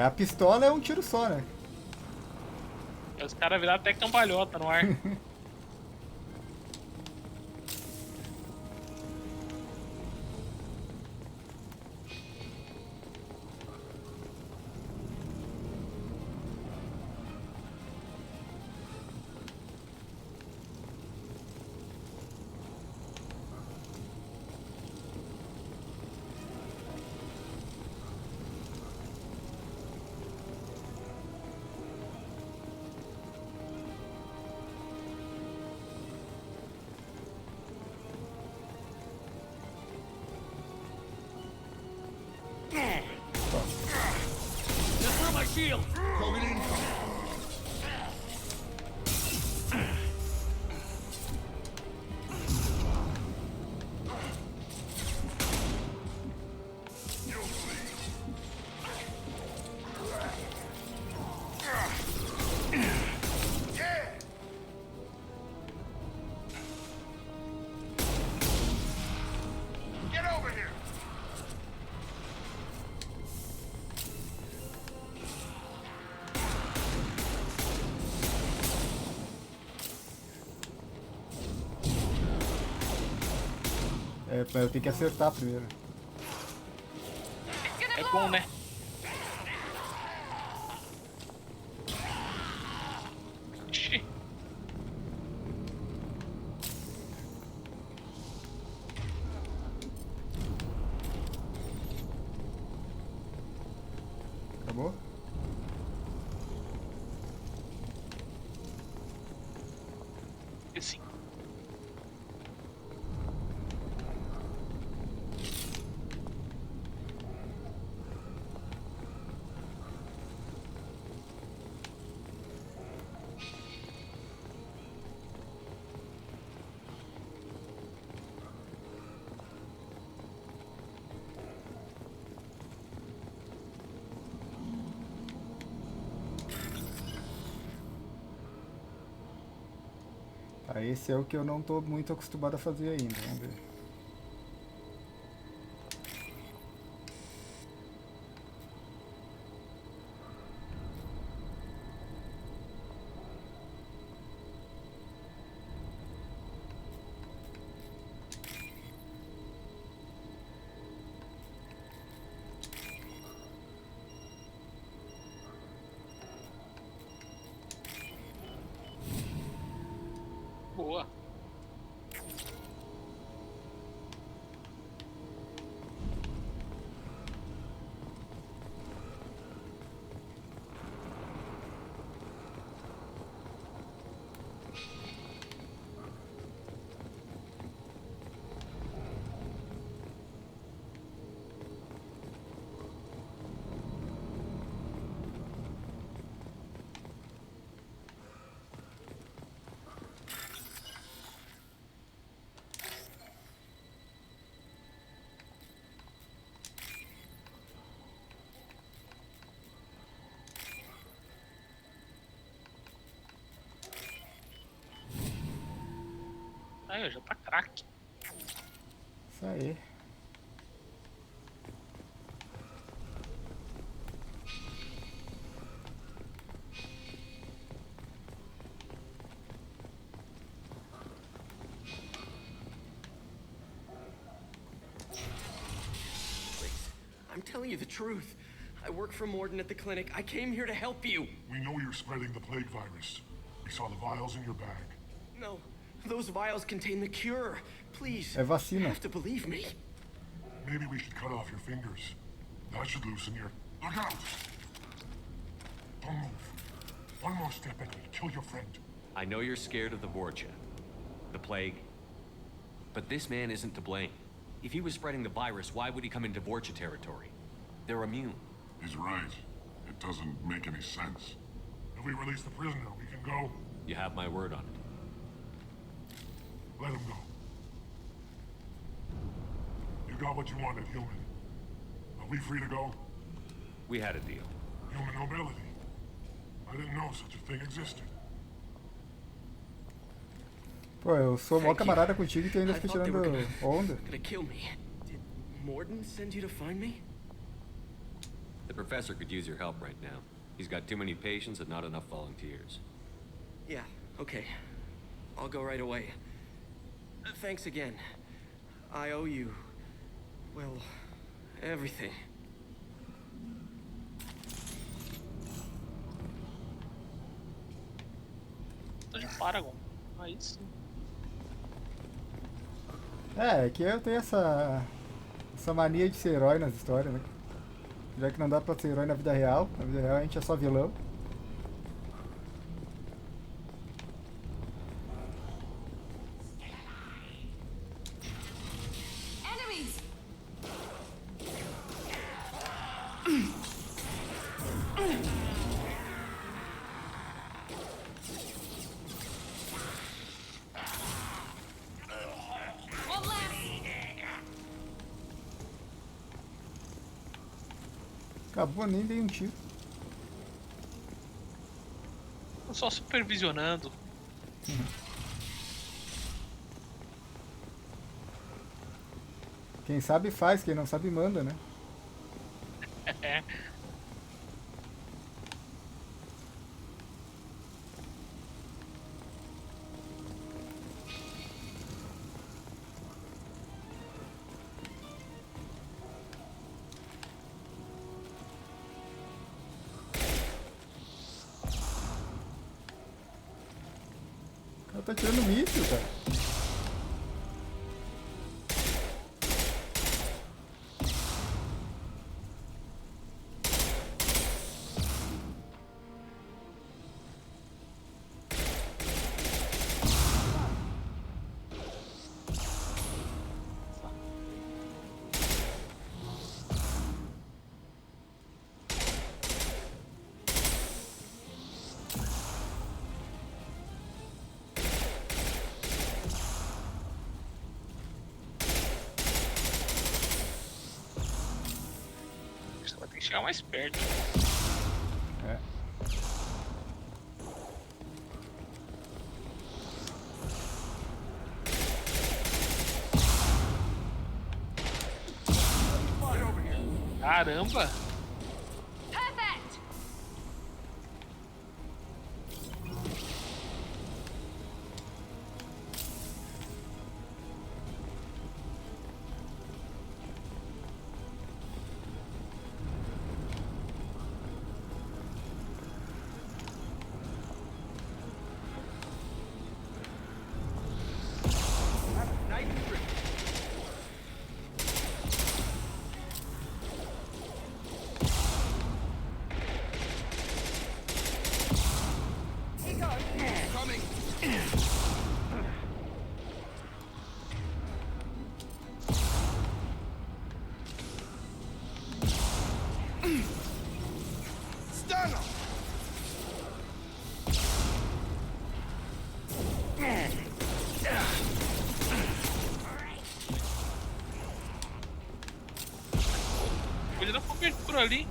A pistola é um tiro só, né? Os caras viraram até cambalhota no ar. Just throw my shield. Krogan incoming. Get over here. É, eu tenho que acertar primeiro. É bom, né? Ixi. Acabou? Sim. Tá, esse é o que eu não tô muito acostumado a fazer ainda. Vamos ver. Boa. Aí, já tá craque. Isso aí. I'm telling you the truth. I work for Morden at the clinic. I came here to help you. We know you're spreading the plague virus. We saw the vials in your bag. No, those vials contain the cure. Please, É vacina. you have to believe me. Maybe we should cut off your fingers. That should loosen your... Look out! Don't move. One more step and we'll kill your friend. I know you're scared of the Vorcha, the plague, but this man isn't to blame. If he was spreading the virus, why would he come into Vorcha territory? They're immune. He's right. It doesn't make any sense. If we release the prisoner, we can go. You have my word on it. Let him go. You got what you wanted, human. Are we free to go? We had a deal. Human nobility. I didn't know such a thing existed. Pô, eu sou mó camarada contigo e tu ainda fica tirando onda. Gonna kill me. Did Morden send you to find me? The professor could use your help right now. He's got too many patients and not enough volunteers. Yeah, okay. I'll go right away. Thanks again. I owe you, well, everything. Tô de Paragon. Aí sim. É que eu tenho essa mania de ser herói nas histórias, né? Já que não dá pra ser herói na vida real a gente é só vilão. Enemies! One less! Acabou, nem dei um tiro. Tô só supervisionando. Quem sabe faz, quem não sabe manda, né? É. O cara tá tirando míssil, cara. Você vai ter que chegar mais perto. É. Caramba! Perfect! Stun him! Ele dá cobertura ali.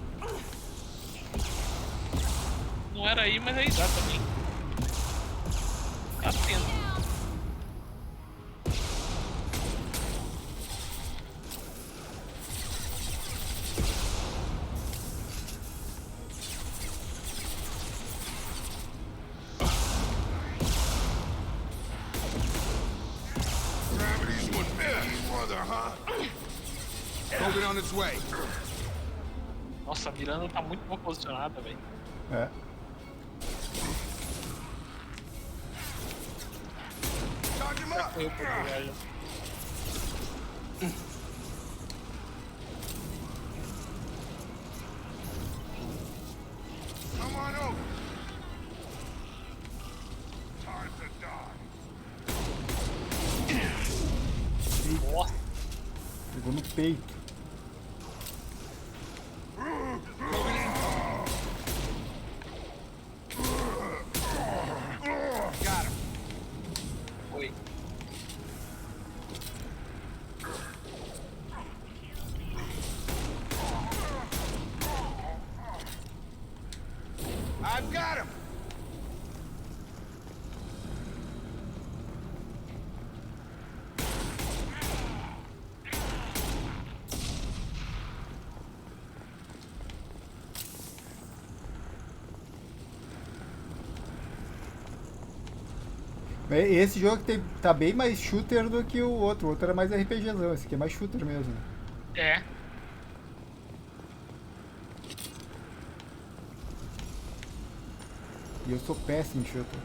Não era aí, mas aí dá também. Tá tendo. on its way. Nossa, a Miranda tá muito mal posicionada, velho. É. Charge him up. Eu vou pegar já. Come on over. Time to die. Nossa. Pegou no peito. Got him. Oi. I've got him. Esse jogo tá bem mais shooter do que o outro. O outro era mais RPGzão, esse aqui é mais shooter mesmo. É. E eu sou péssimo em shooter.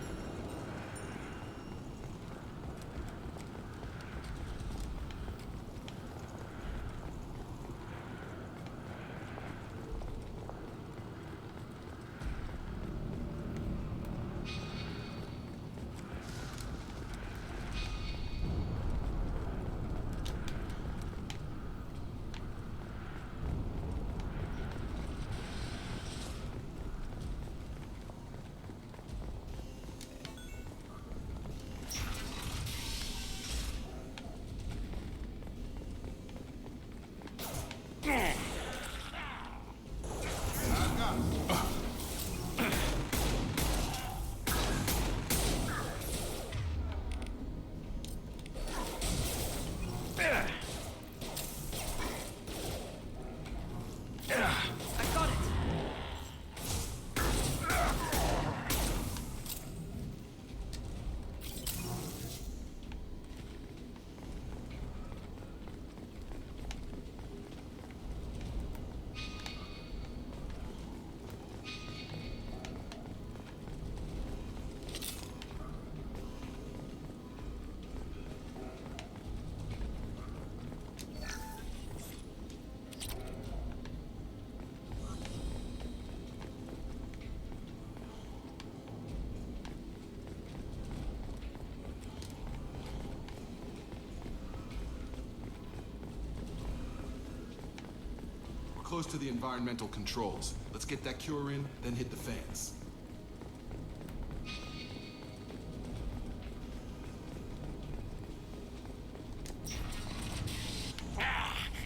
Close to the environmental controls. Let's get that cure in, then hit the fans.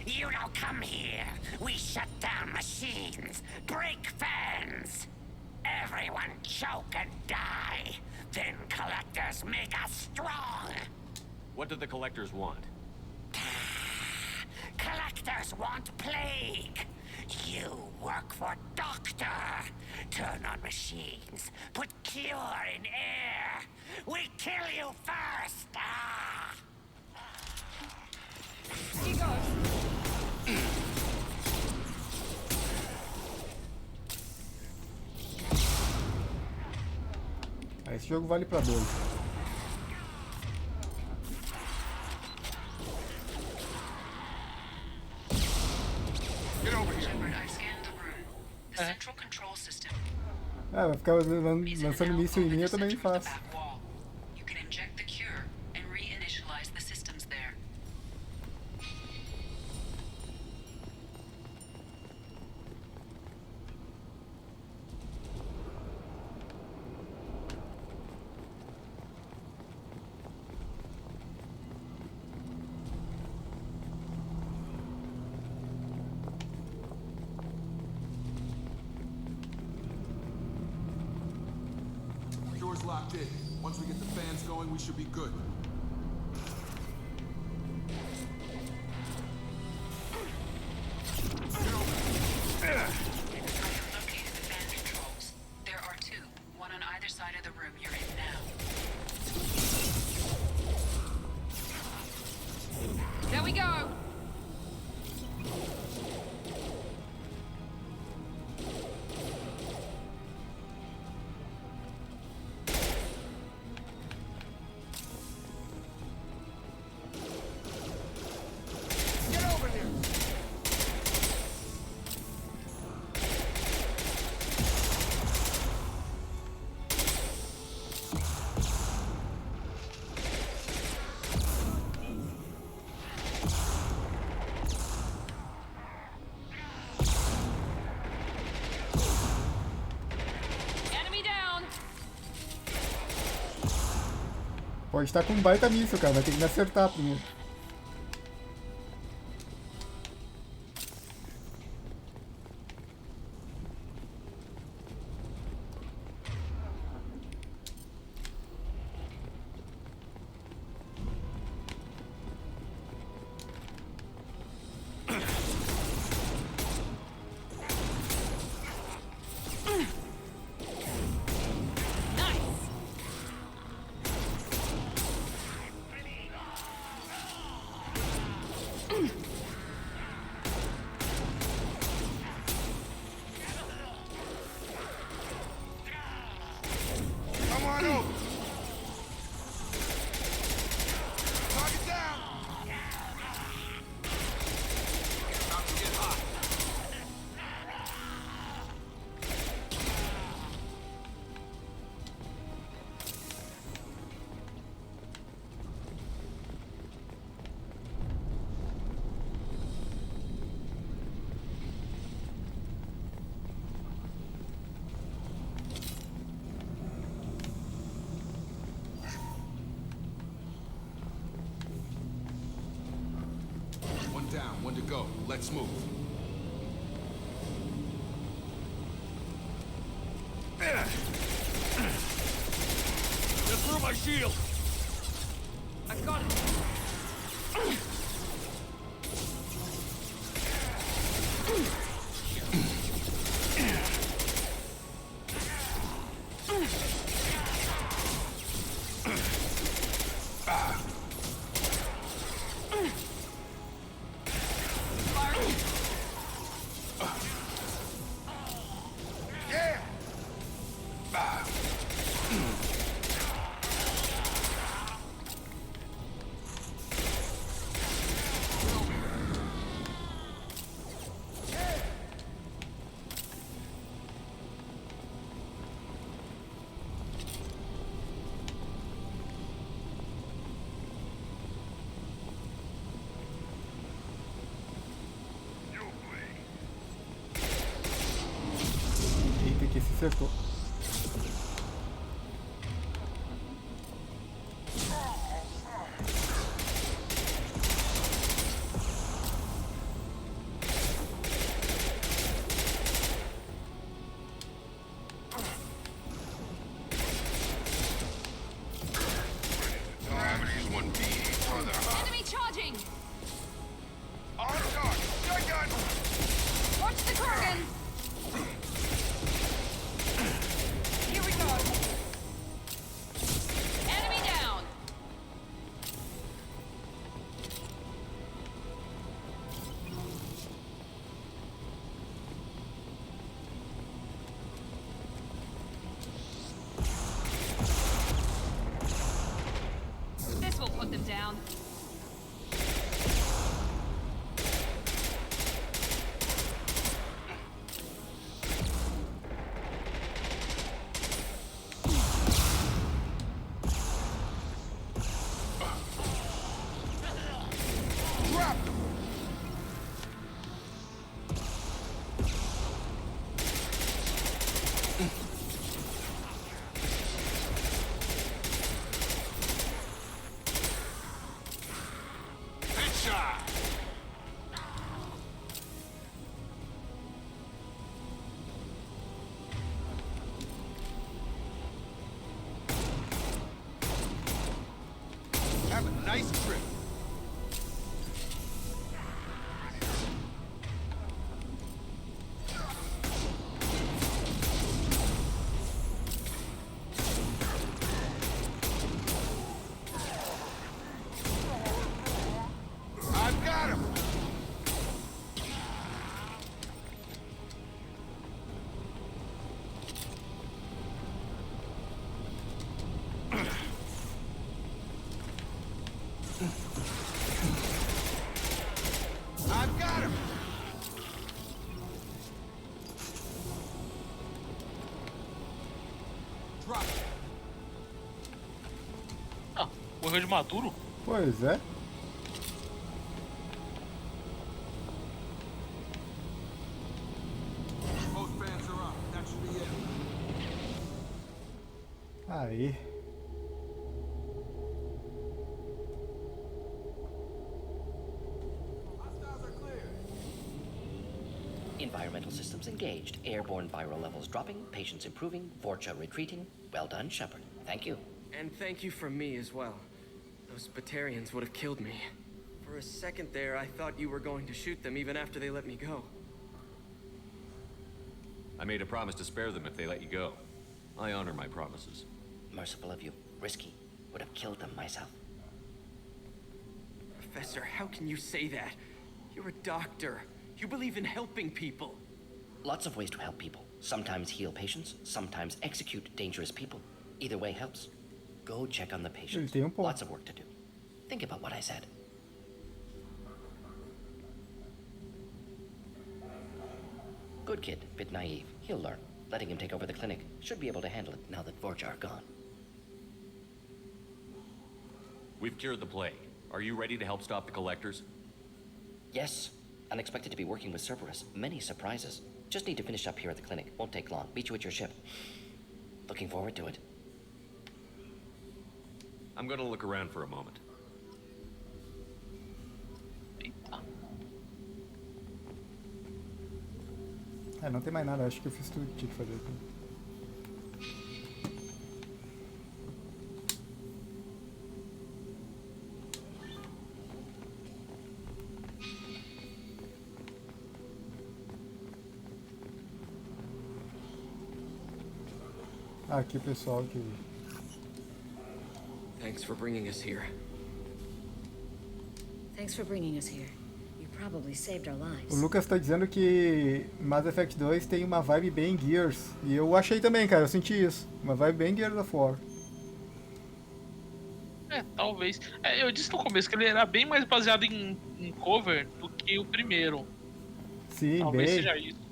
You don't come here. We shut down machines, break fans. Everyone choke and die. Then collectors make us strong. What do the collectors want? Collectors want plague. You work for Doctor. Turn on machines. Put cure in air. We kill you first. Ah. Here goes. Esse jogo vale pra 2. Get over here. Vai ficar lançando míssil em mim, eu também faço. You can inject the cure and reinitialize the systems there. Cure's locked in. Once we get the fans going, we should be good. Located the fan controls. There are two, one on either side of the room you're in now. There we go. Pode estar com um baita míssil, cara. Vai ter que me acertar primeiro. Come on over. Target down. About to get hot. One down, one to go. Let's move. Just through my shield. I've got it. Yeah. Eita, que se acertou. Enemy charging! On guard. Shotgun. Watch the Kurgan! Here we go. Enemy down! This will put them down. Drop. Headshot. Have a nice trip. I've got him. I've got him. Drop. Ah, morreu de maduro? Pois é. Both fans are up. That should be it. Aí. Environmental systems engaged. Airborne viral levels dropping. Patients improving. Vorcha retreating. Well done, Shepard. Thank you. And thank you from me as well. Those Batarians would have killed me. For a second there, I thought you were going to shoot them even after they let me go. I made a promise to spare them if they let you go. I honor my promises. Merciful of you. Risky. Would have killed them myself. Professor, how can you say that? You're a doctor. You believe in helping people. Lots of ways to help people. Sometimes heal patients, sometimes execute dangerous people. Either way helps. Go check on the patients. Lots of work to do. Think about what I said. Good kid, bit naive. He'll learn. Letting him take over the clinic. Should be able to handle it now that Vorcha are gone. We've cured the plague. Are you ready to help stop the collectors? Yes. Unexpected to be working with Cerberus. Many surprises. Just need to finish up here at the clinic. Won't take long. Meet you at your ship. Looking forward to it. I'm gonna look around for a moment. Não tem mais nada, acho que eu fiz tudo que tinha que fazer aqui. Aqui, pessoal, que... Thanks for bringing us here. Thanks for bringing us here. You probably saved our lives. O Lucas tá dizendo que Mass Effect 2 tem uma vibe bem Gears. E eu achei também, cara, eu senti isso. Uma vibe bem Gears of War. Talvez. Eu disse no começo que ele era bem mais baseado em cover do que o primeiro. Sim, talvez bem. Seja isso.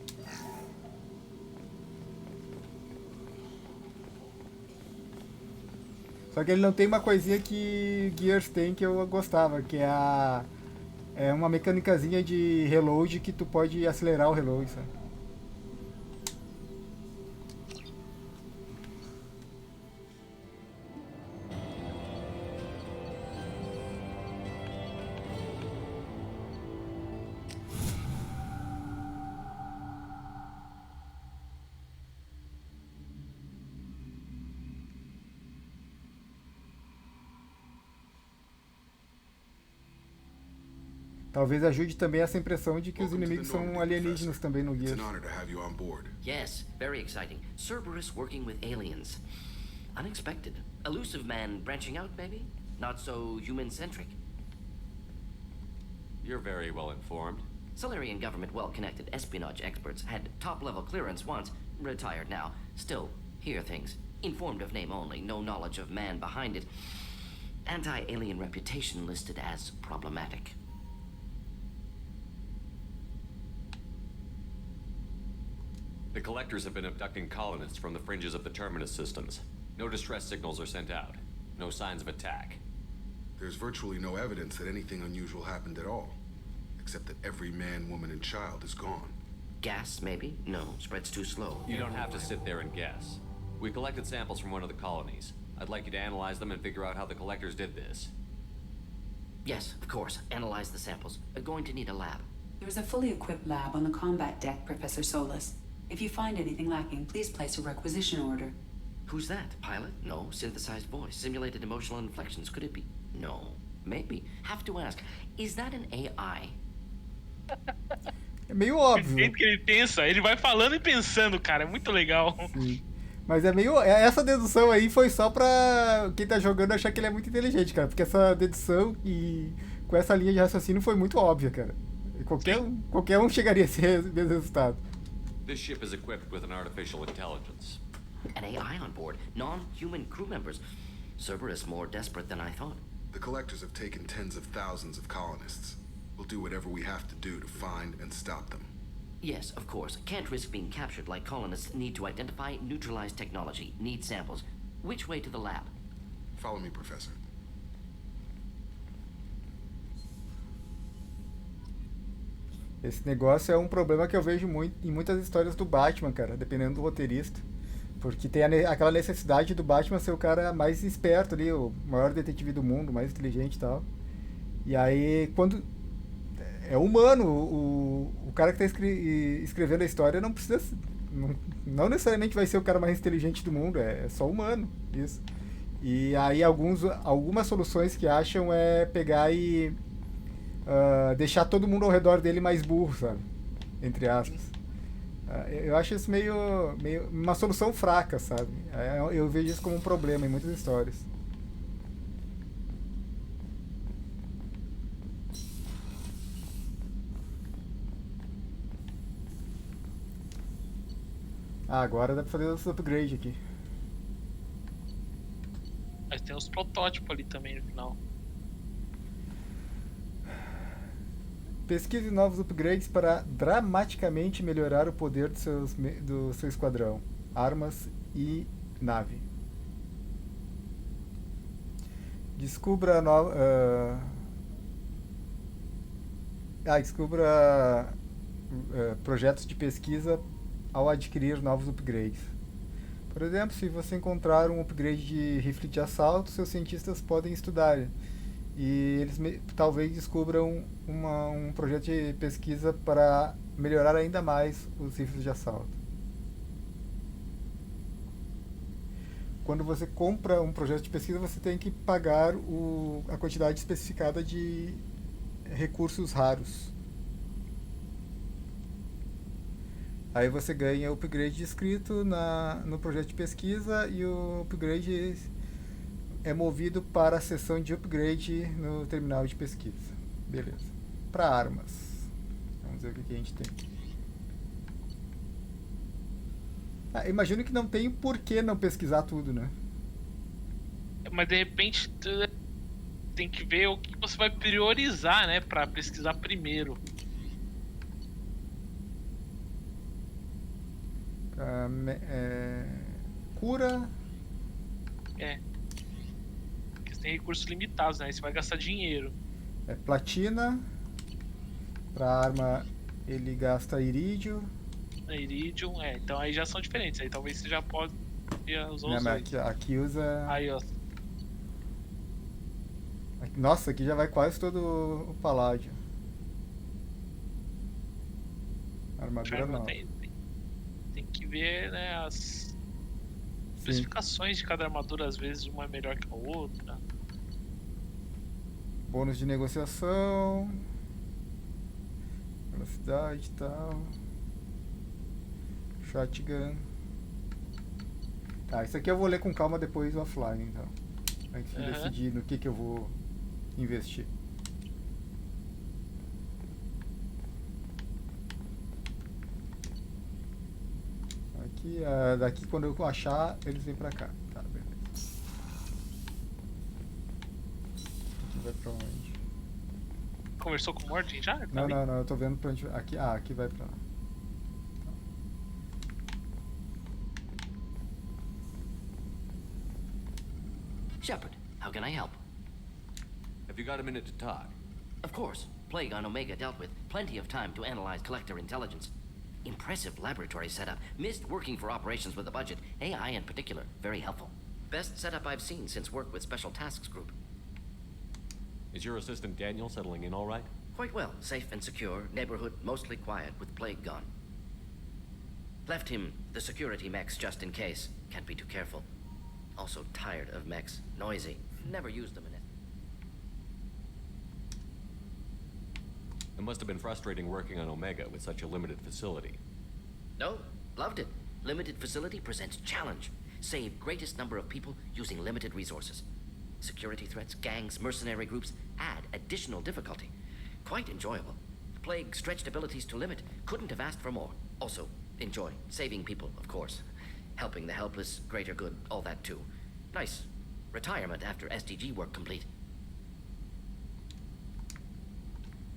Só que ele não tem uma coisinha que Gears tem que eu gostava, que é uma mecânicazinha de reload que tu pode acelerar o reload, sabe? Talvez ajude também essa impressão de que os inimigos são alienígenas também no Gears. Yes, very exciting. Cerberus working with aliens. Unexpected. Elusive man branching out, maybe? Not so human-centric. You're very well informed. Solarian government well-connected espionage experts had top-level clearance once, retired now. Still, hear things. Informed of name only, no knowledge of man behind it. Anti-alien reputation listed as problematic. The collectors have been abducting colonists from the fringes of the terminus systems. No distress signals are sent out. No signs of attack. There's virtually no evidence that anything unusual happened at all. Except that every man, woman, and child is gone. Gas, maybe? No, spreads too slow. You don't have to sit there and guess. We collected samples from one of the colonies. I'd like you to analyze them and figure out how the collectors did this. Yes, of course. Analyze the samples. Going to need a lab. There's a fully equipped lab on the combat deck, Professor Solis. If you find anything lacking, please place a requisition order. Who's that? Pilot? No. Synthesized voice. Simulated emotional inflections. Could it be? No. Maybe. Have to ask. Is that an AI? É meio óbvio. O jeito que ele pensa, ele vai falando e pensando, cara. É muito legal. Sim. Mas é meio... Essa dedução aí foi só pra quem tá jogando achar que ele é muito inteligente, cara. Porque essa dedução e com essa linha de raciocínio foi muito óbvia, cara. Qualquer um chegaria a esse mesmo resultado. This ship is equipped with an artificial intelligence. An AI on board. Non-human crew members. Cerberus more desperate than I thought. The collectors have taken tens of thousands of colonists. We'll do whatever we have to do to find and stop them. Yes, of course. Can't risk being captured like colonists need to identify, neutralize technology, need samples. Which way to the lab? Follow me, Professor. Esse negócio é um problema que eu vejo muito em muitas histórias do Batman, cara, dependendo do roteirista. Porque tem aquela necessidade do Batman ser o cara mais esperto ali, o maior detetive do mundo, mais inteligente e tal. E aí, quando... é humano. O cara que tá escrevendo a história não precisa. Não necessariamente vai ser o cara mais inteligente do mundo, é só humano. Isso. E aí algumas soluções que acham é pegar e deixar todo mundo ao redor dele mais burro, sabe? Entre aspas. Eu acho isso meio uma solução fraca, sabe? Eu vejo isso como um problema em muitas histórias. Agora dá pra fazer os upgrades aqui. Mas tem os protótipos ali também no final. Pesquise novos upgrades para dramaticamente melhorar o poder do seu esquadrão, armas e nave. Descubra projetos de pesquisa ao adquirir novos upgrades. Por exemplo, se você encontrar um upgrade de rifle de assalto, seus cientistas podem estudar. E eles talvez descubram um projeto de pesquisa para melhorar ainda mais os rifles de assalto. Quando você compra um projeto de pesquisa, você tem que pagar a quantidade especificada de recursos raros. Aí você ganha o upgrade descrito no projeto de pesquisa e o upgrade é movido para a seção de upgrade no terminal de pesquisa. Beleza. Para armas. Vamos ver o que a gente tem. Imagino que não tem por que não pesquisar tudo, né? Mas de repente tem que ver o que você vai priorizar, né? Pra pesquisar primeiro. Cura. Porque você tem recursos limitados, né? Aí você vai gastar dinheiro. Platina. Pra arma ele gasta irídio. Iridium, então aí já são diferentes. Aí talvez você já pode usar os dois. Aqui usa. Aí, ó. Nossa, aqui já vai quase todo o paládio. Armadura nova. Tem que ver, né, as especificações de cada armadura, às vezes uma é melhor que a outra. Bônus de negociação. Velocidade e tal. Shotgun. Tá, isso aqui eu vou ler com calma depois offline, então. Antes de decidir no que eu vou investir. Aqui, daqui quando eu achar, eles vêm pra cá. Tá, beleza. Aqui vai pra onde? Conversou com o Morty já? Não, eu tô vendo pra onde. Aqui vai pra lá. Shepard, how can I help? Have you got a minute to talk? Of course. Plague on Omega dealt with. Plenty of time to analyze collector intelligence. Impressive laboratory setup. Missed working for operations with a budget. AI in particular. Very helpful. Best setup I've seen since work with Special Tasks Group. Is your assistant Daniel settling in all right? Quite well. Safe and secure. Neighborhood mostly quiet with Plague gone. Left him the security mechs just in case. Can't be too careful. Also tired of mechs. Noisy. Never used them in it. It must have been frustrating working on Omega with such a limited facility. No, loved it. Limited facility presents challenge. Save greatest number of people using limited resources. Security threats, gangs, mercenary groups add additional difficulty. Quite enjoyable. Plague stretched abilities to limit. Couldn't have asked for more. Also, enjoy. Saving people, of course. Helping the helpless, greater good, all that too. Nice. Retirement after SDG work complete.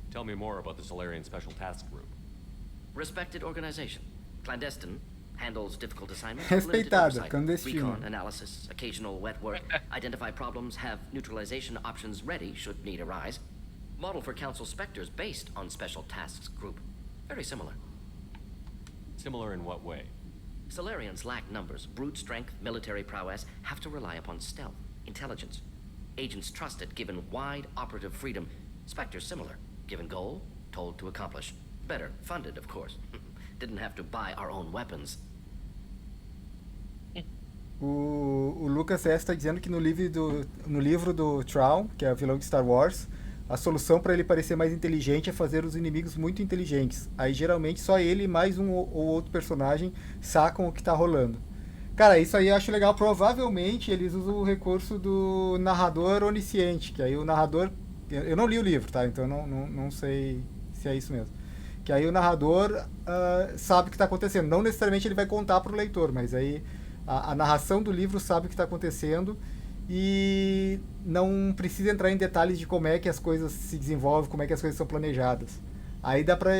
Tell me more about the Solarian Special Task Group. Respected organization. Clandestine. Handles difficult assignments. Respeitada, clandestino. Recon analysis. Occasional wet work. Identify problems. Have neutralization options ready should need arise. Model for Council Spectres based on Special Tasks Group. Very similar. Similar in what way? Solarians lack numbers, brute strength, military prowess, have to rely upon stealth, intelligence. Agents trusted given wide operative freedom. Spectres similar. Given goal, told to accomplish. Better funded, of course. Didn't have to buy our own weapons. O Lucas S. está dizendo que no livro do Traum, que é o vilão de Star Wars, a solução para ele parecer mais inteligente é fazer os inimigos muito inteligentes. Aí geralmente só ele e mais um ou outro personagem sacam o que tá rolando. Cara, isso aí eu acho legal. Provavelmente eles usam o recurso do narrador onisciente, que aí o narrador... Eu não li o livro, tá? Então não sei se é isso mesmo. Que aí o narrador sabe o que está acontecendo. Não necessariamente ele vai contar para o leitor, mas aí a narração do livro sabe o que está acontecendo e não precisa entrar em detalhes de como é que as coisas se desenvolvem, como é que as coisas são planejadas. Aí dá para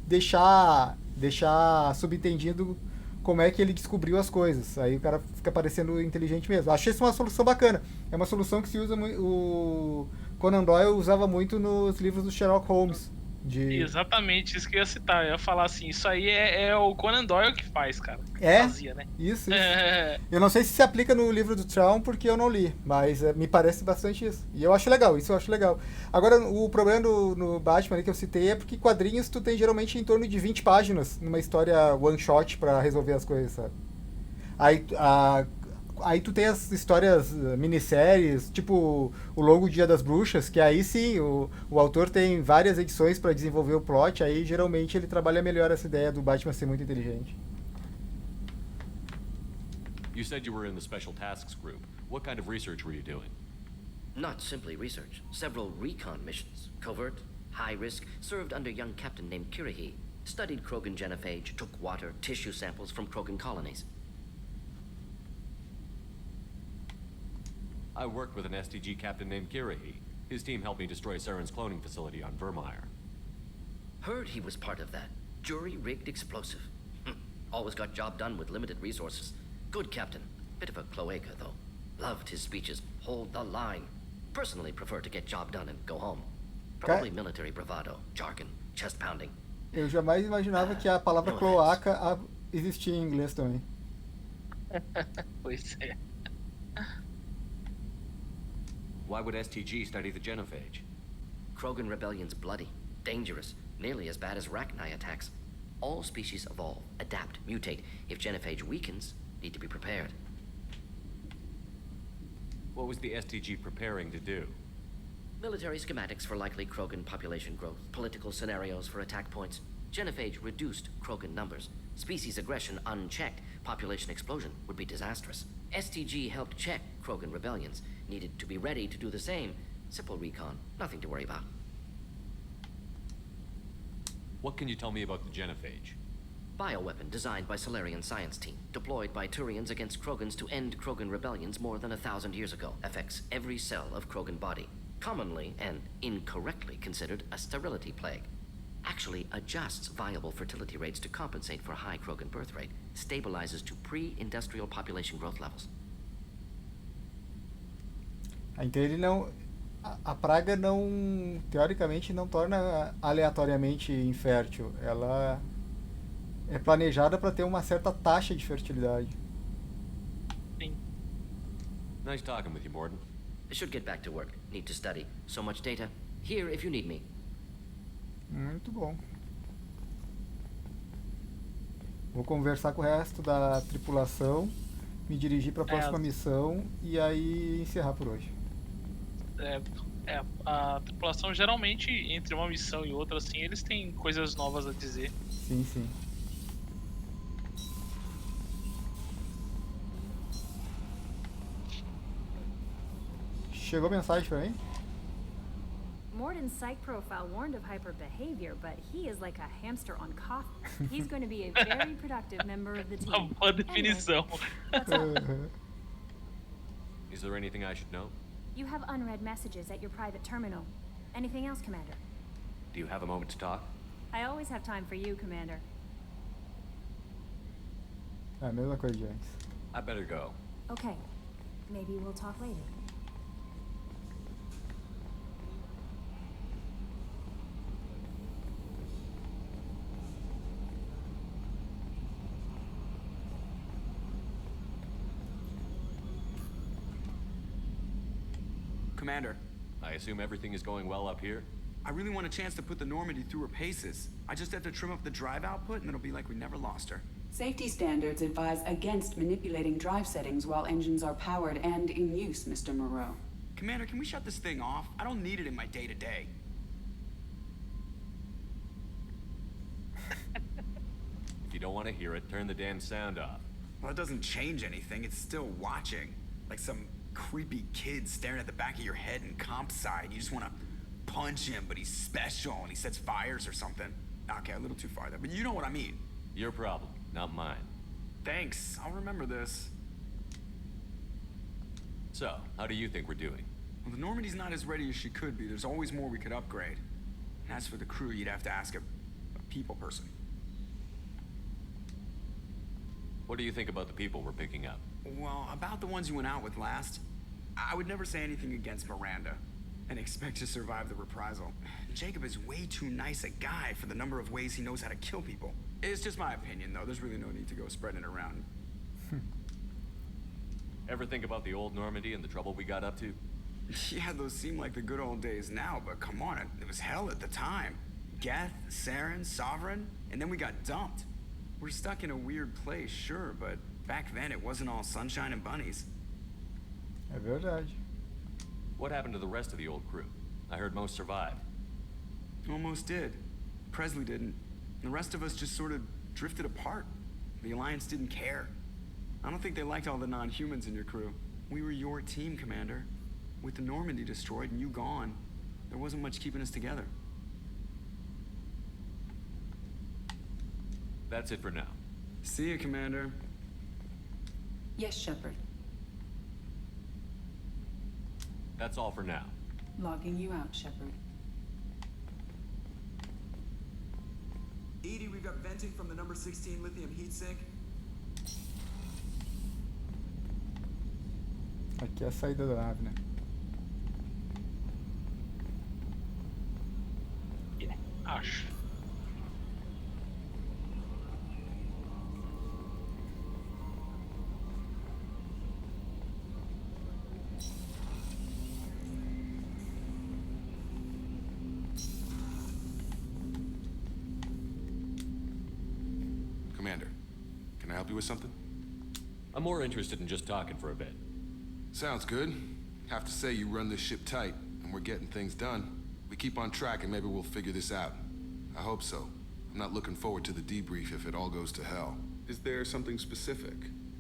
deixar subentendido como é que ele descobriu as coisas. Aí o cara fica parecendo inteligente mesmo. Achei isso uma solução bacana. É uma solução que se usa... O Conan Doyle usava muito nos livros do Sherlock Holmes. Exatamente, isso que eu ia citar. Eu ia falar assim, isso aí é o Conan Doyle que faz, cara. Fazia, né? Isso. Eu não sei se aplica no livro do Traum, porque eu não li, mas me parece bastante isso. E eu acho legal, isso eu acho legal. Agora, o problema no Batman que eu citei é porque quadrinhos tu tem geralmente em torno de 20 páginas numa história one shot pra resolver as coisas, sabe? Aí tu tem as histórias minisséries, tipo o Longo Dia das Bruxas, que aí sim, o autor tem várias edições para desenvolver o plot, aí geralmente ele trabalha melhor essa ideia do Batman ser muito inteligente. You said you were in the Special Tasks Group. What kind of research were you doing? Not simply research. Several recon missions. Covert, high risk, served under young captain named Kirihi. Studied Krogan genophage, took water, tissue samples from Krogan colonies. I worked with an STG captain named Kirihi. His team helped me destroy Saren's cloning facility on Vermeer. Heard he was part of that. Jury-rigged explosive. Always got job done with limited resources. Good captain. Bit of a cloaca, though. Loved his speeches. Hold the line. Personally prefer to get job done and go home. Probably military bravado, jargon, chest pounding. Eu jamais imaginava que a palavra cloaca existia em inglês também. Pois é. Why would STG study the genophage? Krogan rebellion's bloody, dangerous, nearly as bad as Rachni attacks. All species evolve, adapt, mutate. If genophage weakens, need to be prepared. What was the STG preparing to do? Military schematics for likely Krogan population growth, political scenarios for attack points. Genophage reduced Krogan numbers. Species aggression unchecked, population explosion would be disastrous. STG helped check Krogan rebellions. Needed to be ready to do the same. Simple recon, nothing to worry about. What can you tell me about the genophage? Bioweapon designed by Solarian science team, deployed by Turians against Krogans to end Krogan rebellions more than 1,000 years ago. Affects every cell of Krogan body. Commonly and incorrectly considered a sterility plague. Actually adjusts viable fertility rates to compensate for a high Krogan birth rate. Stabilizes to pre-industrial population growth levels. Então ele não... A praga não... Teoricamente não torna aleatoriamente infértil. Ela é planejada para ter uma certa taxa de fertilidade. Sim. Nice talking with you, Morden. I should get back to work. Need to study. So much data. Here if you need me. Muito bom. Vou conversar com o resto da tripulação, me dirigir para a próxima missão e aí encerrar por hoje. A tripulação geralmente, entre uma missão e outra, assim, eles têm coisas novas a dizer. Sim, sim. Chegou mensagem pra mim? Morden's psych profile warned of hyper behavior, but he is like a hamster on coffee. He's going to be a very productive member of the team. Uma boa definição. Is there anything I should know? You have unread messages at your private terminal. Anything else, Commander? Do you have a moment to talk? I always have time for you, Commander. É a mesma coisa de antes. I better go. Okay. Maybe we'll talk later. Commander. I assume everything is going well up here? I really want a chance to put the Normandy through her paces. I just have to trim up the drive output and it'll be like we never lost her. Safety standards advise against manipulating drive settings while engines are powered and in use, Mr. Moreau. Commander, can we shut this thing off? I don't need it in my day-to-day. If you don't want to hear it, turn the damn sound off. Well, it doesn't change anything. It's still watching. Like some creepy kid staring at the back of your head in comp side. You just want to punch him, but he's special and he sets fires or something. Okay, a little too far there, but you know what I mean. Your problem, not mine. Thanks, I'll remember this. So, how do you think we're doing? Well, the Normandy's not as ready as she could be. There's always more we could upgrade. And as for the crew, you'd have to ask a people person. What do you think about the people we're picking up? Well, about the ones you went out with last, I would never say anything against Miranda and expect to survive the reprisal. Jacob is way too nice a guy for the number of ways he knows how to kill people. It's just my opinion, though. There's really no need to go spreading it around. Ever think about the old Normandy and the trouble we got up to? Yeah, those seem like the good old days now, but come on, it was hell at the time. Geth, Saren, Sovereign, and then we got dumped. We're stuck in a weird place, sure, but back then it wasn't all sunshine and bunnies. É verdade. What happened to the rest of the old crew? I heard most survived. Almost did. Presley didn't. The rest of us just sort of drifted apart. The Alliance didn't care. I don't think they liked all the non-humans in your crew. We were your team, Commander. With the Normandy destroyed and you gone, there wasn't much keeping us together. That's it for now. See you, Commander. Yes, Shepard. That's all for now. Logging you out, Shepard. Edie, we've got venting from the number 16 lithium heatsink. Aqui é a saída da nave, né? Acho. Commander, can I help you with something? I'm more interested in just talking for a bit. Sounds good. Have to say you run this ship tight, and we're getting things done. We keep on track and maybe we'll figure this out. I hope so. I'm not looking forward to the debrief if it all goes to hell. Is there something specific?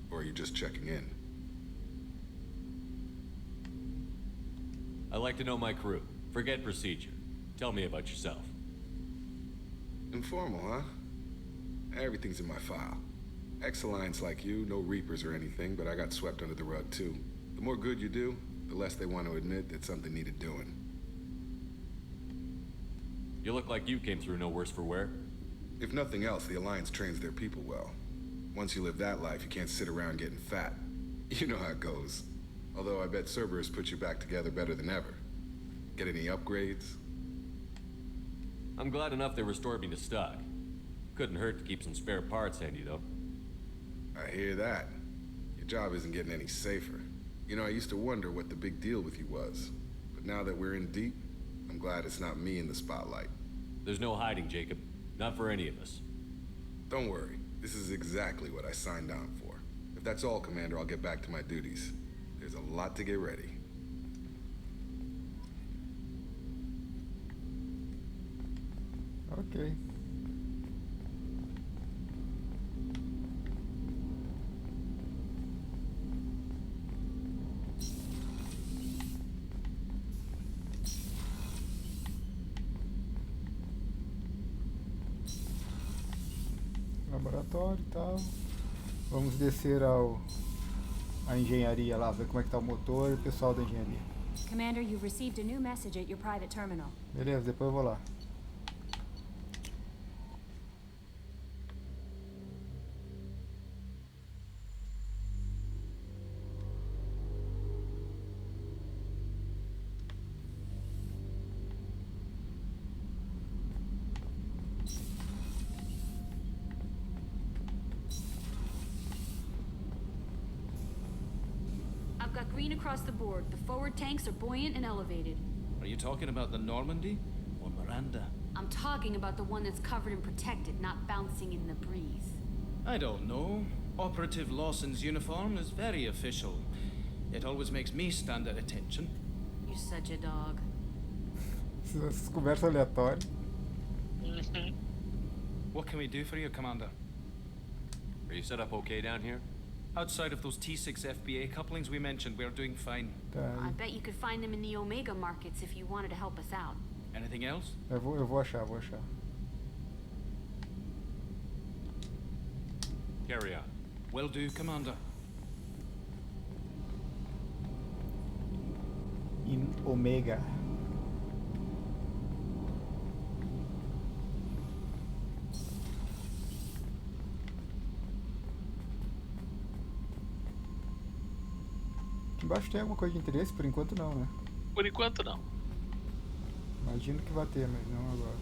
Or are you just checking in? I like to know my crew. Forget procedure. Tell me about yourself. Informal, huh? Everything's in my file. Ex-Alliance like you, no Reapers or anything, but I got swept under the rug too. The more good you do, the less they want to admit that something needed doing. You look like you came through no worse for wear. If nothing else, the Alliance trains their people well. Once you live that life, you can't sit around getting fat. You know how it goes. Although I bet Cerberus put you back together better than ever. Get any upgrades? I'm glad enough they restored me to stock. Couldn't hurt to keep some spare parts handy, though. I hear that. Your job isn't getting any safer. You know, I used to wonder what the big deal with you was. But now that we're in deep, I'm glad it's not me in the spotlight. There's no hiding, Jacob. Not for any of us. Don't worry. This is exactly what I signed on for. If that's all, Commander, I'll get back to my duties. There's a lot to get ready. Ok. Laboratório e tal. Vamos descer à engenharia lá, ver como é que tá o motor e o pessoal da engenharia. Commander, you've received a new message at your private terminal. Beleza, depois eu vou lá. I've got green across the board. The forward tanks are buoyant and elevated. Are you talking about the Normandy or Miranda. I'm talking about the one that's covered and protected, not bouncing in the breeze. I don't know. Operative Lawson's uniform is very official. It always makes me stand at attention. You're such a dog. Essas conversas aleatórias. What can we do for you, Commander? Are you set up okay down here? Outside of those T6 FBA couplings we mentioned, we're doing fine. I bet you could find them in the Omega markets if you wanted to help us out. Anything else? Eu vou achar. Carry on. Will do, Commander. In Omega. Aqui embaixo tem alguma coisa de interesse? Por enquanto não, né? Por enquanto não. Imagino que vai ter, mas não agora.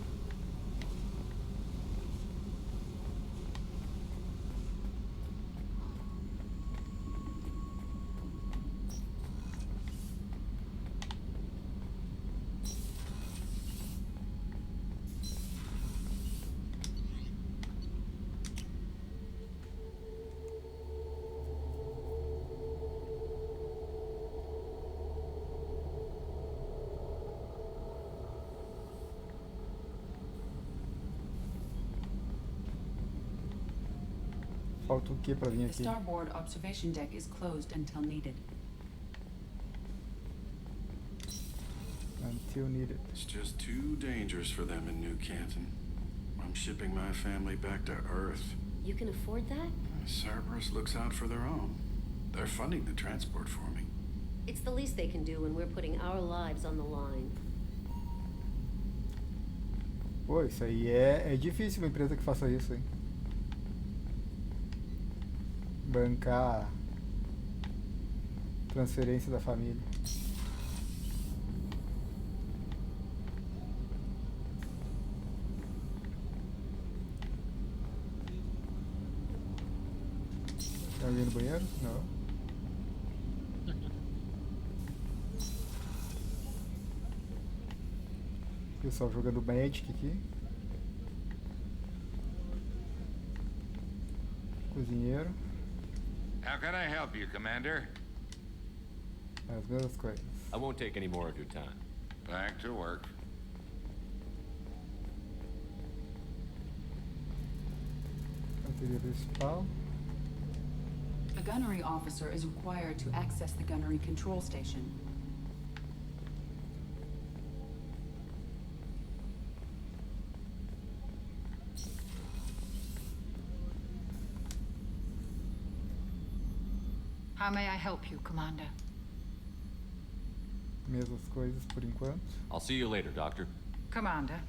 Falta o que pra vir The aqui? starboard observation deck is closed until needed. Until needed. It's just too dangerous for them in New Canton. I'm shipping my family back to Earth. You can afford that? Cerberus looks out for their own. They're funding the transport for me. It's the least they can do when we're putting our lives on the line. Pô, isso aí é difícil uma empresa que faça isso, hein? Bancar transferência da família. Tem alguém no banheiro? Não. Pessoal jogando Magic aqui. Cozinheiro. How can I help you, Commander? As mesmas coisas. I won't take any more of your time. Back to work. Canteria principal. A gunnery officer is required to access the gunnery control station. How may I help you, Commander? Mesmas coisas por enquanto. I'll see you later, Doctor. Commander.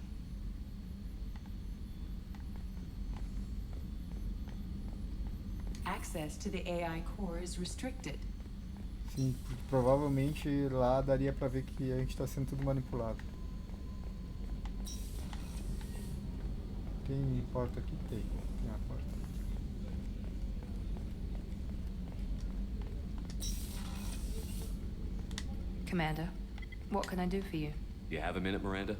Access to the AI core is restricted. Sim, provavelmente lá daria pra ver que a gente tá sendo tudo manipulado. Tem porta aqui? Tem a porta. Commander, what can I do for you? You have a minute, Miranda?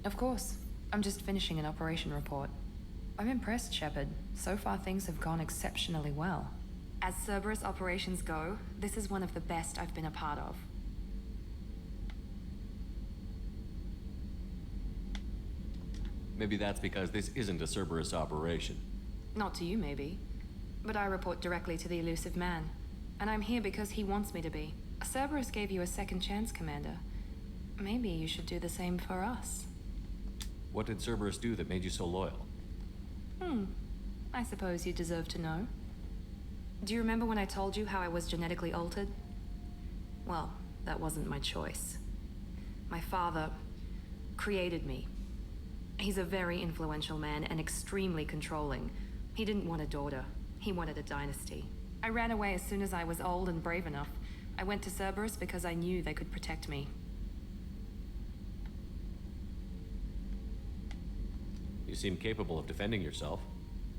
Of course. I'm just finishing an operation report. I'm impressed, Shepard. So far, things have gone exceptionally well. As Cerberus operations go, this is one of the best I've been a part of. Maybe that's because this isn't a Cerberus operation. Not to you, maybe. But I report directly to the elusive man. And I'm here because he wants me to be. Cerberus gave you a second chance, Commander. Maybe you should do the same for us. What did Cerberus do that made you so loyal? I suppose you deserve to know. Do you remember when I told you how I was genetically altered? Well, that wasn't my choice. My father created me. He's a very influential man and extremely controlling. He didn't want a daughter. He wanted a dynasty. I ran away as soon as I was old and brave enough. I went to Cerberus because I knew they could protect me. You seem capable of defending yourself.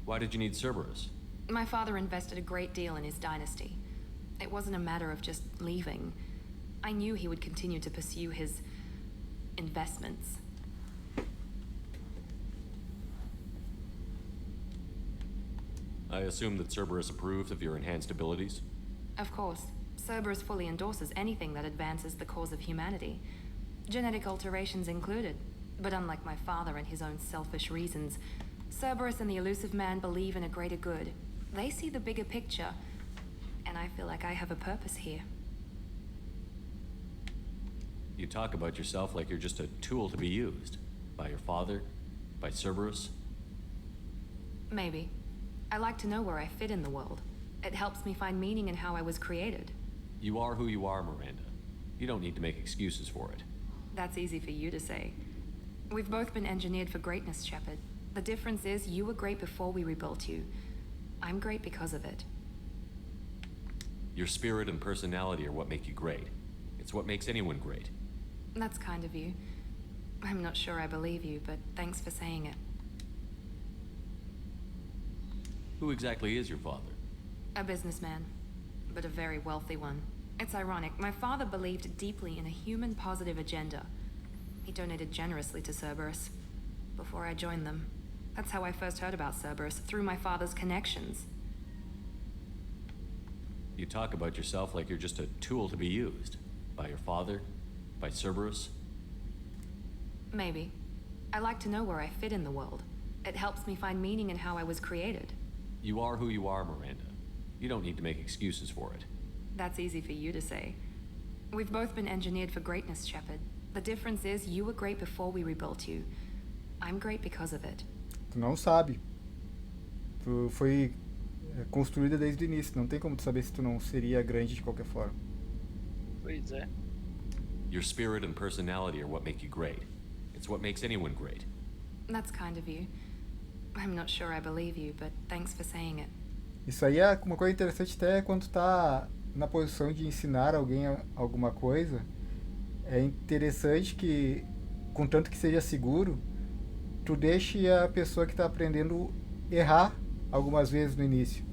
Why did you need Cerberus? My father invested a great deal in his dynasty. It wasn't a matter of just leaving. I knew he would continue to pursue his investments. I assume that Cerberus approves of your enhanced abilities? Of course. Cerberus fully endorses anything that advances the cause of humanity. Genetic alterations included. But unlike my father and his own selfish reasons, Cerberus and the elusive man believe in a greater good. They see the bigger picture, and I feel like I have a purpose here. You talk about yourself like you're just a tool to be used. By your father? By Cerberus? Maybe. I like to know where I fit in the world. It helps me find meaning in how I was created. You are who you are, Miranda. You don't need to make excuses for it. That's easy for you to say. We've both been engineered for greatness, Shepard. The difference is you were great before we rebuilt you. I'm great because of it. Your spirit and personality are what make you great. It's what makes anyone great. That's kind of you. I'm not sure I believe you, but thanks for saying it. Who exactly is your father? A businessman, but a very wealthy one. It's ironic. My father believed deeply in a human-positive agenda. He donated generously to Cerberus before I joined them. That's how I first heard about Cerberus, through my father's connections. You talk about yourself like you're just a tool to be used. By your father? By Cerberus? Maybe. I like to know where I fit in the world. It helps me find meaning in how I was created. You are who you are, Miranda. You don't need to make excuses for it. That's easy for you to say. We've both been engineered for greatness, Shepard. The difference is you were great before we rebuilt you. I'm great because of it. Tu não sabe. Tu foi construída desde o início. Não tem como tu saber se tu não seria grande de qualquer forma. Pois é. Your spirit and personality are what make you great. It's what makes anyone great. That's kind of you. I'm not sure I believe you, but thanks for saying it. Isso aí é uma coisa interessante até quando tu tá na posição de ensinar alguém alguma coisa. É interessante que, contanto que seja seguro, tu deixe a pessoa que está aprendendo errar algumas vezes no início,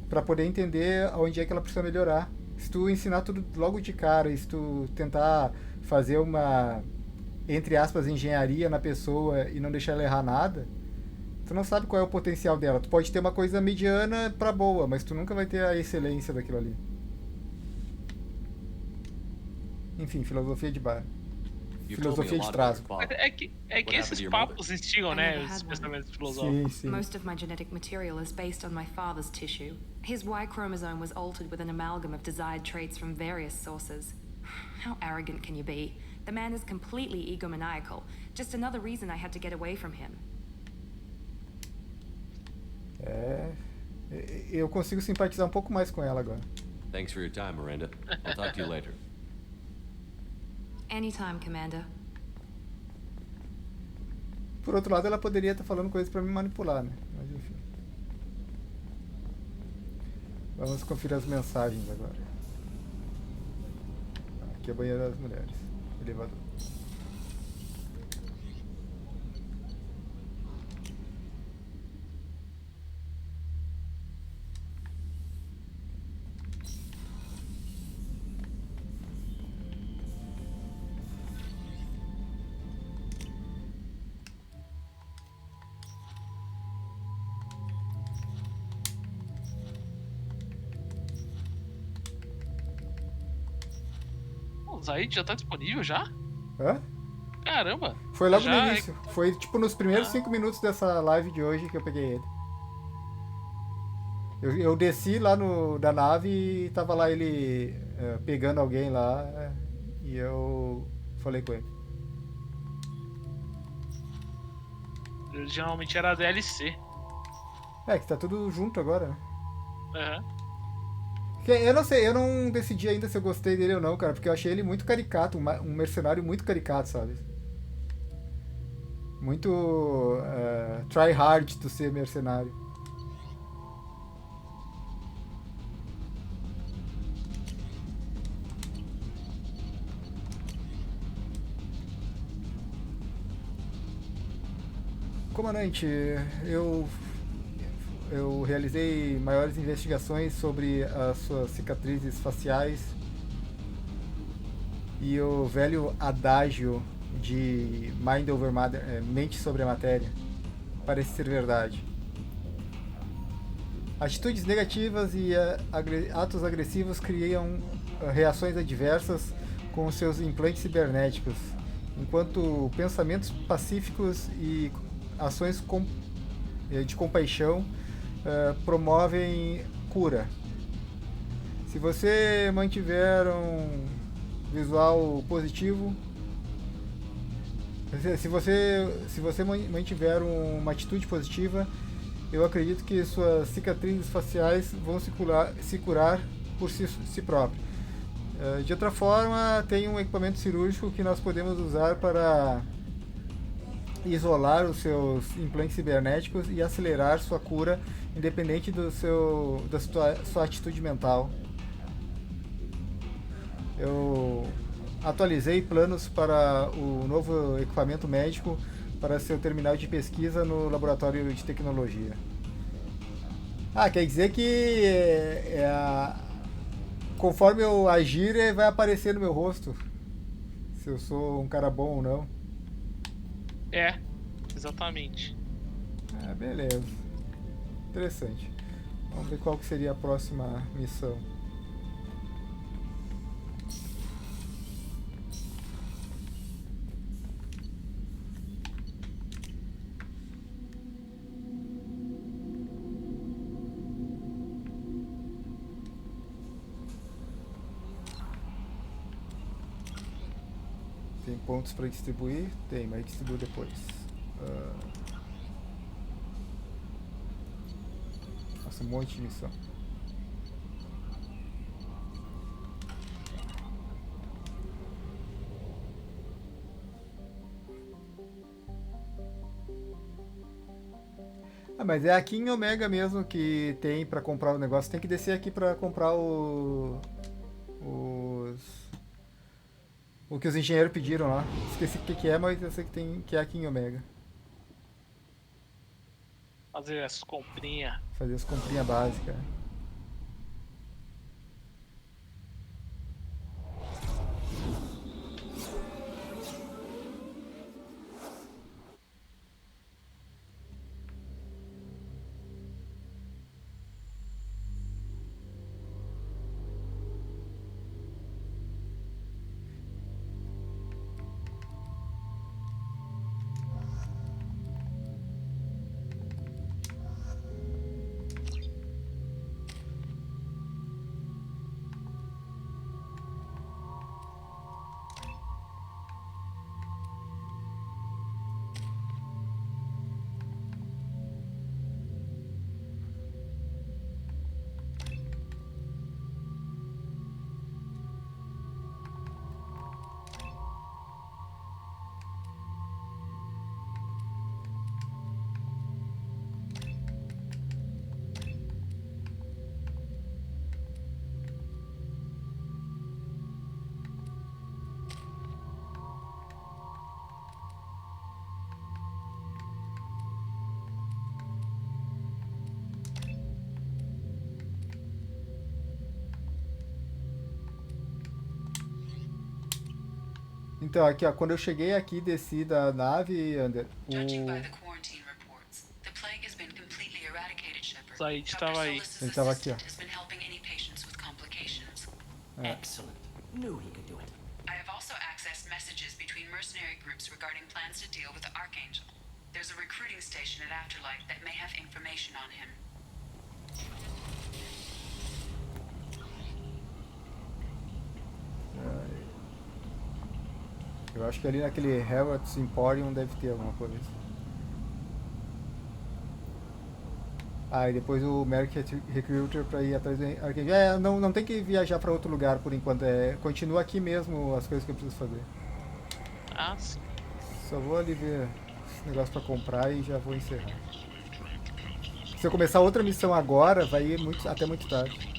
para poder entender onde é que ela precisa melhorar. Se tu ensinar tudo logo de cara, e se tu tentar fazer uma, entre aspas, engenharia na pessoa e não deixar ela errar nada, tu não sabe qual é o potencial dela. Tu pode ter uma coisa mediana para boa, mas tu nunca vai ter a excelência daquilo ali. Enfim, filosofia de bar. Filosofia de trazo. É que esses papos instigam, né? Os pensamentos filosóficos. Sim, sim. Most of my genetic material is based on my father's tissue. His Y chromosome was altered with an amalgam of desired traits from various sources. How arrogant can you be? The man is completely egomaniacal. Just another reason I had to get away from him. Eu consigo simpatizar um pouco mais com ela agora. Thanks for your time, Miranda. I'll talk to you later. Anytime, Commander. Por outro lado, ela poderia estar falando coisas para me manipular, né? Mas enfim. Vamos conferir as mensagens agora. Aqui é a banheira das mulheres. Elevador. O Zaid já tá disponível já? Hã? Caramba! Foi logo já no início. Foi tipo nos primeiros 5 minutos dessa live de hoje que eu peguei ele. Eu desci lá da nave e tava lá ele pegando alguém lá e eu falei com ele. Originalmente era DLC. É, que tá tudo junto agora, né? Aham. Eu não sei, eu não decidi ainda se eu gostei dele ou não, cara, porque eu achei ele muito caricato, um mercenário muito caricato, sabe? Muito try hard to ser mercenário. Comandante, eu realizei maiores investigações sobre as suas cicatrizes faciais e o velho adágio de mind over matter, mente sobre a matéria, parece ser verdade. Atitudes negativas e atos agressivos criam reações adversas com seus implantes cibernéticos, enquanto pensamentos pacíficos e ações de compaixão promovem cura. Se você mantiver um visual positivo, se você mantiver uma atitude positiva, eu acredito que suas cicatrizes faciais vão se curar por si próprias. De outra forma, tem um equipamento cirúrgico que nós podemos usar para isolar os seus implantes cibernéticos e acelerar sua cura, independente da sua atitude mental. Eu atualizei planos para o novo equipamento médico para seu terminal de pesquisa no laboratório de tecnologia. Quer dizer que conforme eu agir, vai aparecer no meu rosto se eu sou um cara bom ou não. É, exatamente. Beleza. Interessante. Vamos ver qual que seria a próxima missão. Tem pontos para distribuir? Tem, mas distribuo depois. Nossa, um monte de missão. Mas é aqui em Omega mesmo que tem para comprar o negócio. Tem que descer aqui para comprar o que os engenheiros pediram lá. Esqueci o que é, mas eu sei que é aqui em Omega. Fazer as comprinhas. Fazer as comprinhas básicas. Então, aqui, ó, quando eu cheguei aqui, desci da nave, Ander, Said estava aí. Ele estava aqui, ó. Excellent. Knew he could do it. I have also accessed messages between mercenary groups regarding plans to deal with the Archangel. There's a recruiting station at Afterlife that may have information on him. Eu acho que ali naquele Harrods Emporium deve ter alguma coisa. E depois o Merc Recruiter pra ir atrás do Archangel. Não tem que viajar pra outro lugar por enquanto. Continua aqui mesmo as coisas que eu preciso fazer. Sim. Só vou ali ver esse negócio pra comprar e já vou encerrar. Se eu começar outra missão agora, vai ir até muito tarde.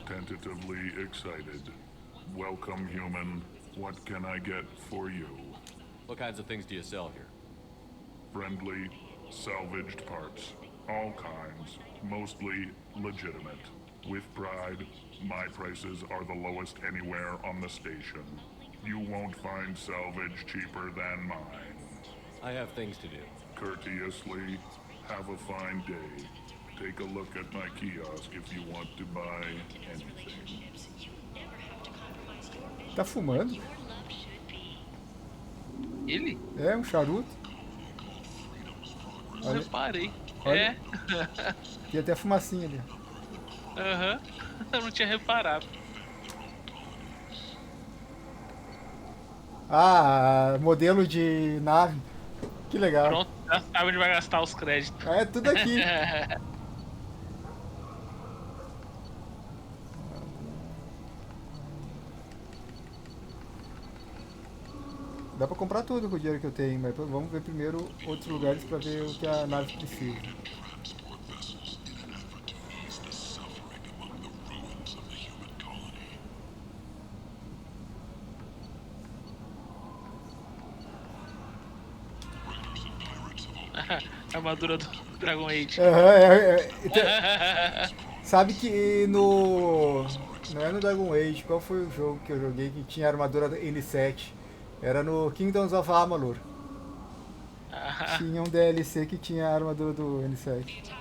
Tentatively excited. Welcome, human. What can I get for you? What kinds of things do you sell here? Friendly, salvaged parts. All kinds. Mostly legitimate. With pride, my prices are the lowest anywhere on the station. You won't find salvage cheaper than mine. I have things to do. Courteously, have a fine day. Take a look at my kiosk if you want to buy anything. Tá fumando? Ele? É, um charuto. Não reparei. Olha. É. Tem até fumacinha ali. Aham. Eu não tinha reparado. Ah, modelo de nave. Que legal. Pronto, já sabe onde vai gastar os créditos. É tudo aqui. Dá pra comprar tudo com o dinheiro que eu tenho, mas vamos ver primeiro outros lugares pra ver o que a nave precisa. A armadura do Dragon Age. Sabe que no... Não é no Dragon Age, qual foi o jogo que eu joguei que tinha a armadura N7? Era no Kingdoms of Amalur. Tinha um DLC que tinha a armadura do N7.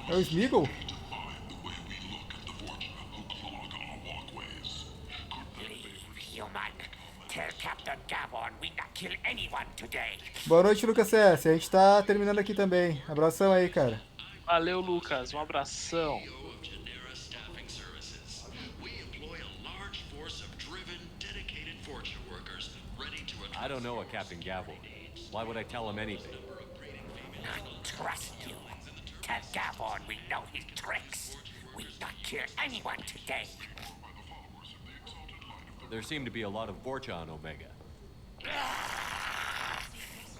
É o Smeagol? Boa noite, Lucas CS. A gente tá terminando aqui também. Abração aí, cara. Valeu, Lucas. Um abração. I don't know a Captain Gavel. Why would I tell him anything? I trust you. Tell Gavon we know his tricks. We'll not kill anyone today. There seem to be a lot of Vorcha on Omega.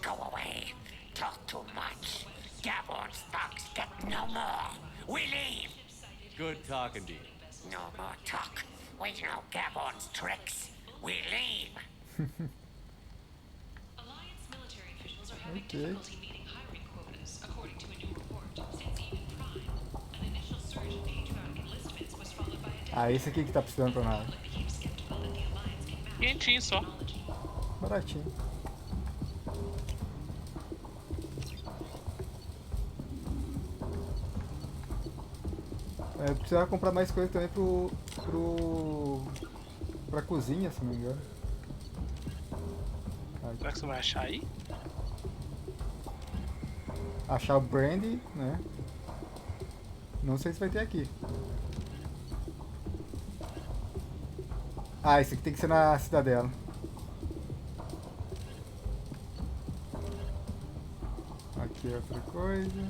Go away. Talk too much. Gavon's thugs get no more. We leave. Good talking to you. No more talk. We know Gavon's tricks. We leave. Alliance military officials are having Okay. difficulty meeting hiring quotas, according to a new report. Since even Prime, an initial surge in patriotic enlistments was followed by a Ah, esse aqui que tá precisando pra nada. Quentinho só. Baratinho. É, precisava comprar mais coisa também pra cozinha, se não me engano. Será que você vai achar aí? Achar o brandy, né? Não sei se vai ter aqui. Ah, esse aqui tem que ser na cidadela. Aqui é outra coisa.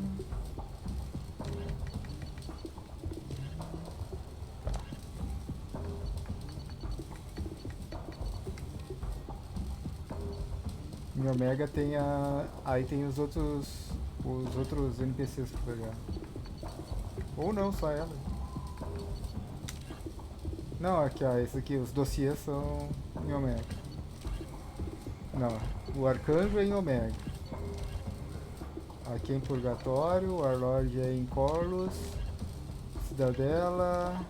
Em Omega tem a... Aí tem os outros NPCs pra pegar. Ou não, só ela. Não, aqui ó, esse aqui, os dossiês são em Omega. Não, o Arcanjo é em Omega. Aqui é em Purgatório, o Warlord é em Corlus, Cidadela,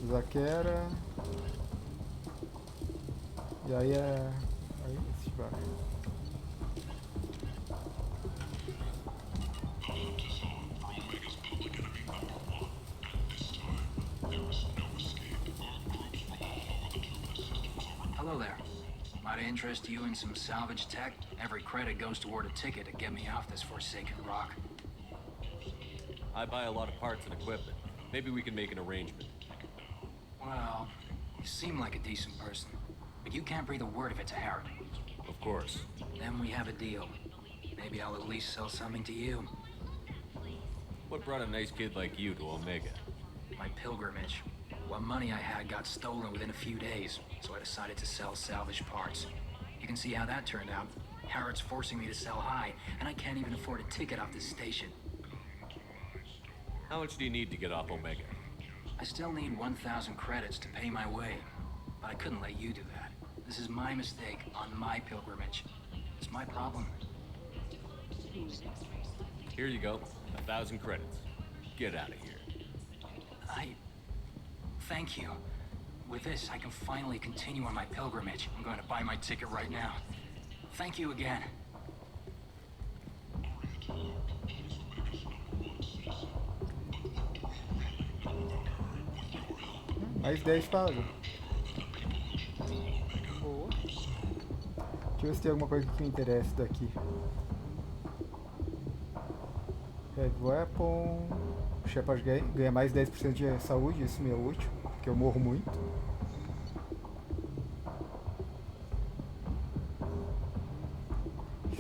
Zaquera. E aí é... Aí esse de baixo. Hello there. Might I interest you in some salvage tech? Every credit goes toward a ticket to get me off this forsaken rock. I buy a lot of parts and equipment. Maybe we can make an arrangement. Well, you seem like a decent person, but you can't breathe a word of it to Harrod. Of course. Then we have a deal. Maybe I'll at least sell something to you. What brought a nice kid like you to Omega? My pilgrimage. What money I had got stolen within a few days, so I decided to sell salvage parts. You can see how that turned out. Harrod's forcing me to sell high, and I can't even afford a ticket off this station. How much do you need to get off Omega? I still need 1,000 credits to pay my way, but I couldn't let you do that. This is my mistake on my pilgrimage. It's my problem. Here you go. 1,000 credits. Get out of here. Thank you. With this, I can finally continue on my pilgrimage. I'm going to buy my ticket right now. Thank you again. Mais 10 paga. Boa. Deixa eu ver se tem alguma coisa que me interessa daqui. Heavy Weapon. O Shepard ganha mais 10% de saúde, isso me é útil, porque eu morro muito.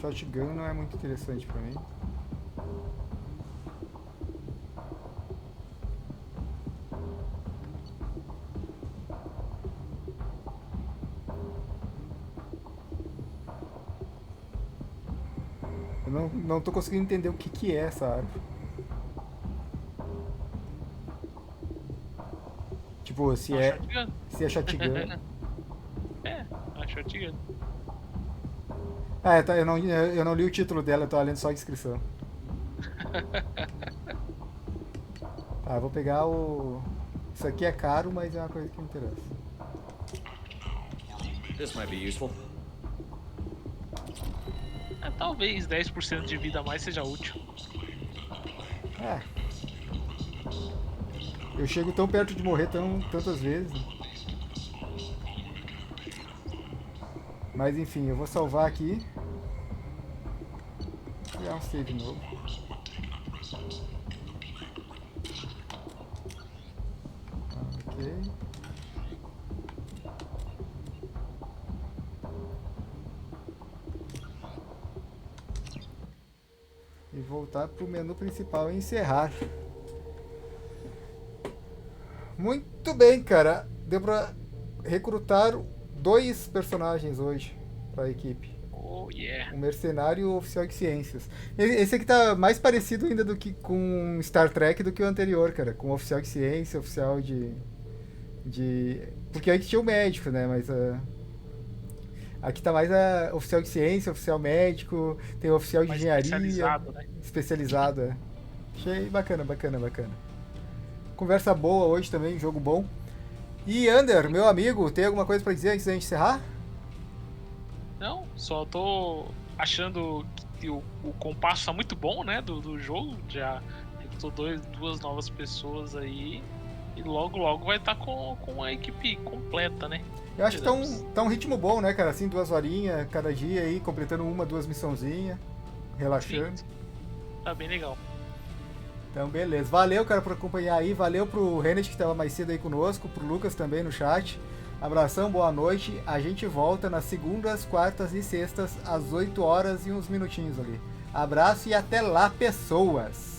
Shotgun não é muito interessante pra mim. Eu não tô conseguindo entender o que é essa arma. Tipo, se é shotgun. É, a shotgun. Ah, tá, eu não li o título dela, eu tô lendo só a descrição. Tá, vou pegar o... Isso aqui é caro, mas é uma coisa que me interessa. This might be useful. Talvez 10% de vida a mais seja útil. É. Eu chego tão perto de morrer tantas vezes. Mas enfim, eu vou salvar aqui. Vou criar um save novo. Ok. E voltar para o menu principal e encerrar. Muito bem, cara. Deu pra recrutar 2 personagens hoje pra equipe. Oh, yeah. Um mercenário e um oficial de ciências. Esse aqui tá mais parecido ainda do que com Star Trek do que o anterior, cara. Com oficial de ciência, oficial de... Porque aí tinha o médico, né? Mas aqui tá mais oficial de ciência, oficial médico, tem oficial de engenharia. Especializado, né? Especializado, é. Achei bacana. Conversa boa hoje também, jogo bom. E Ander, meu amigo, tem alguma coisa pra dizer antes da gente encerrar? Não, só tô achando que o compasso tá muito bom, né, do jogo. Já recrutou duas novas pessoas aí. E logo vai estar com a equipe completa, né? Eu acho que tá um ritmo bom, né, cara? Assim, 2 horinhas cada dia aí, completando 1, 2 missãozinhas, relaxando. Sim. Tá bem legal. Então, beleza. Valeu, cara, por acompanhar aí. Valeu pro Renet, que tava mais cedo aí conosco. Pro Lucas também no chat. Abração, boa noite. A gente volta nas segundas, quartas e sextas, às 8 horas e uns minutinhos ali. Abraço e até lá, pessoas!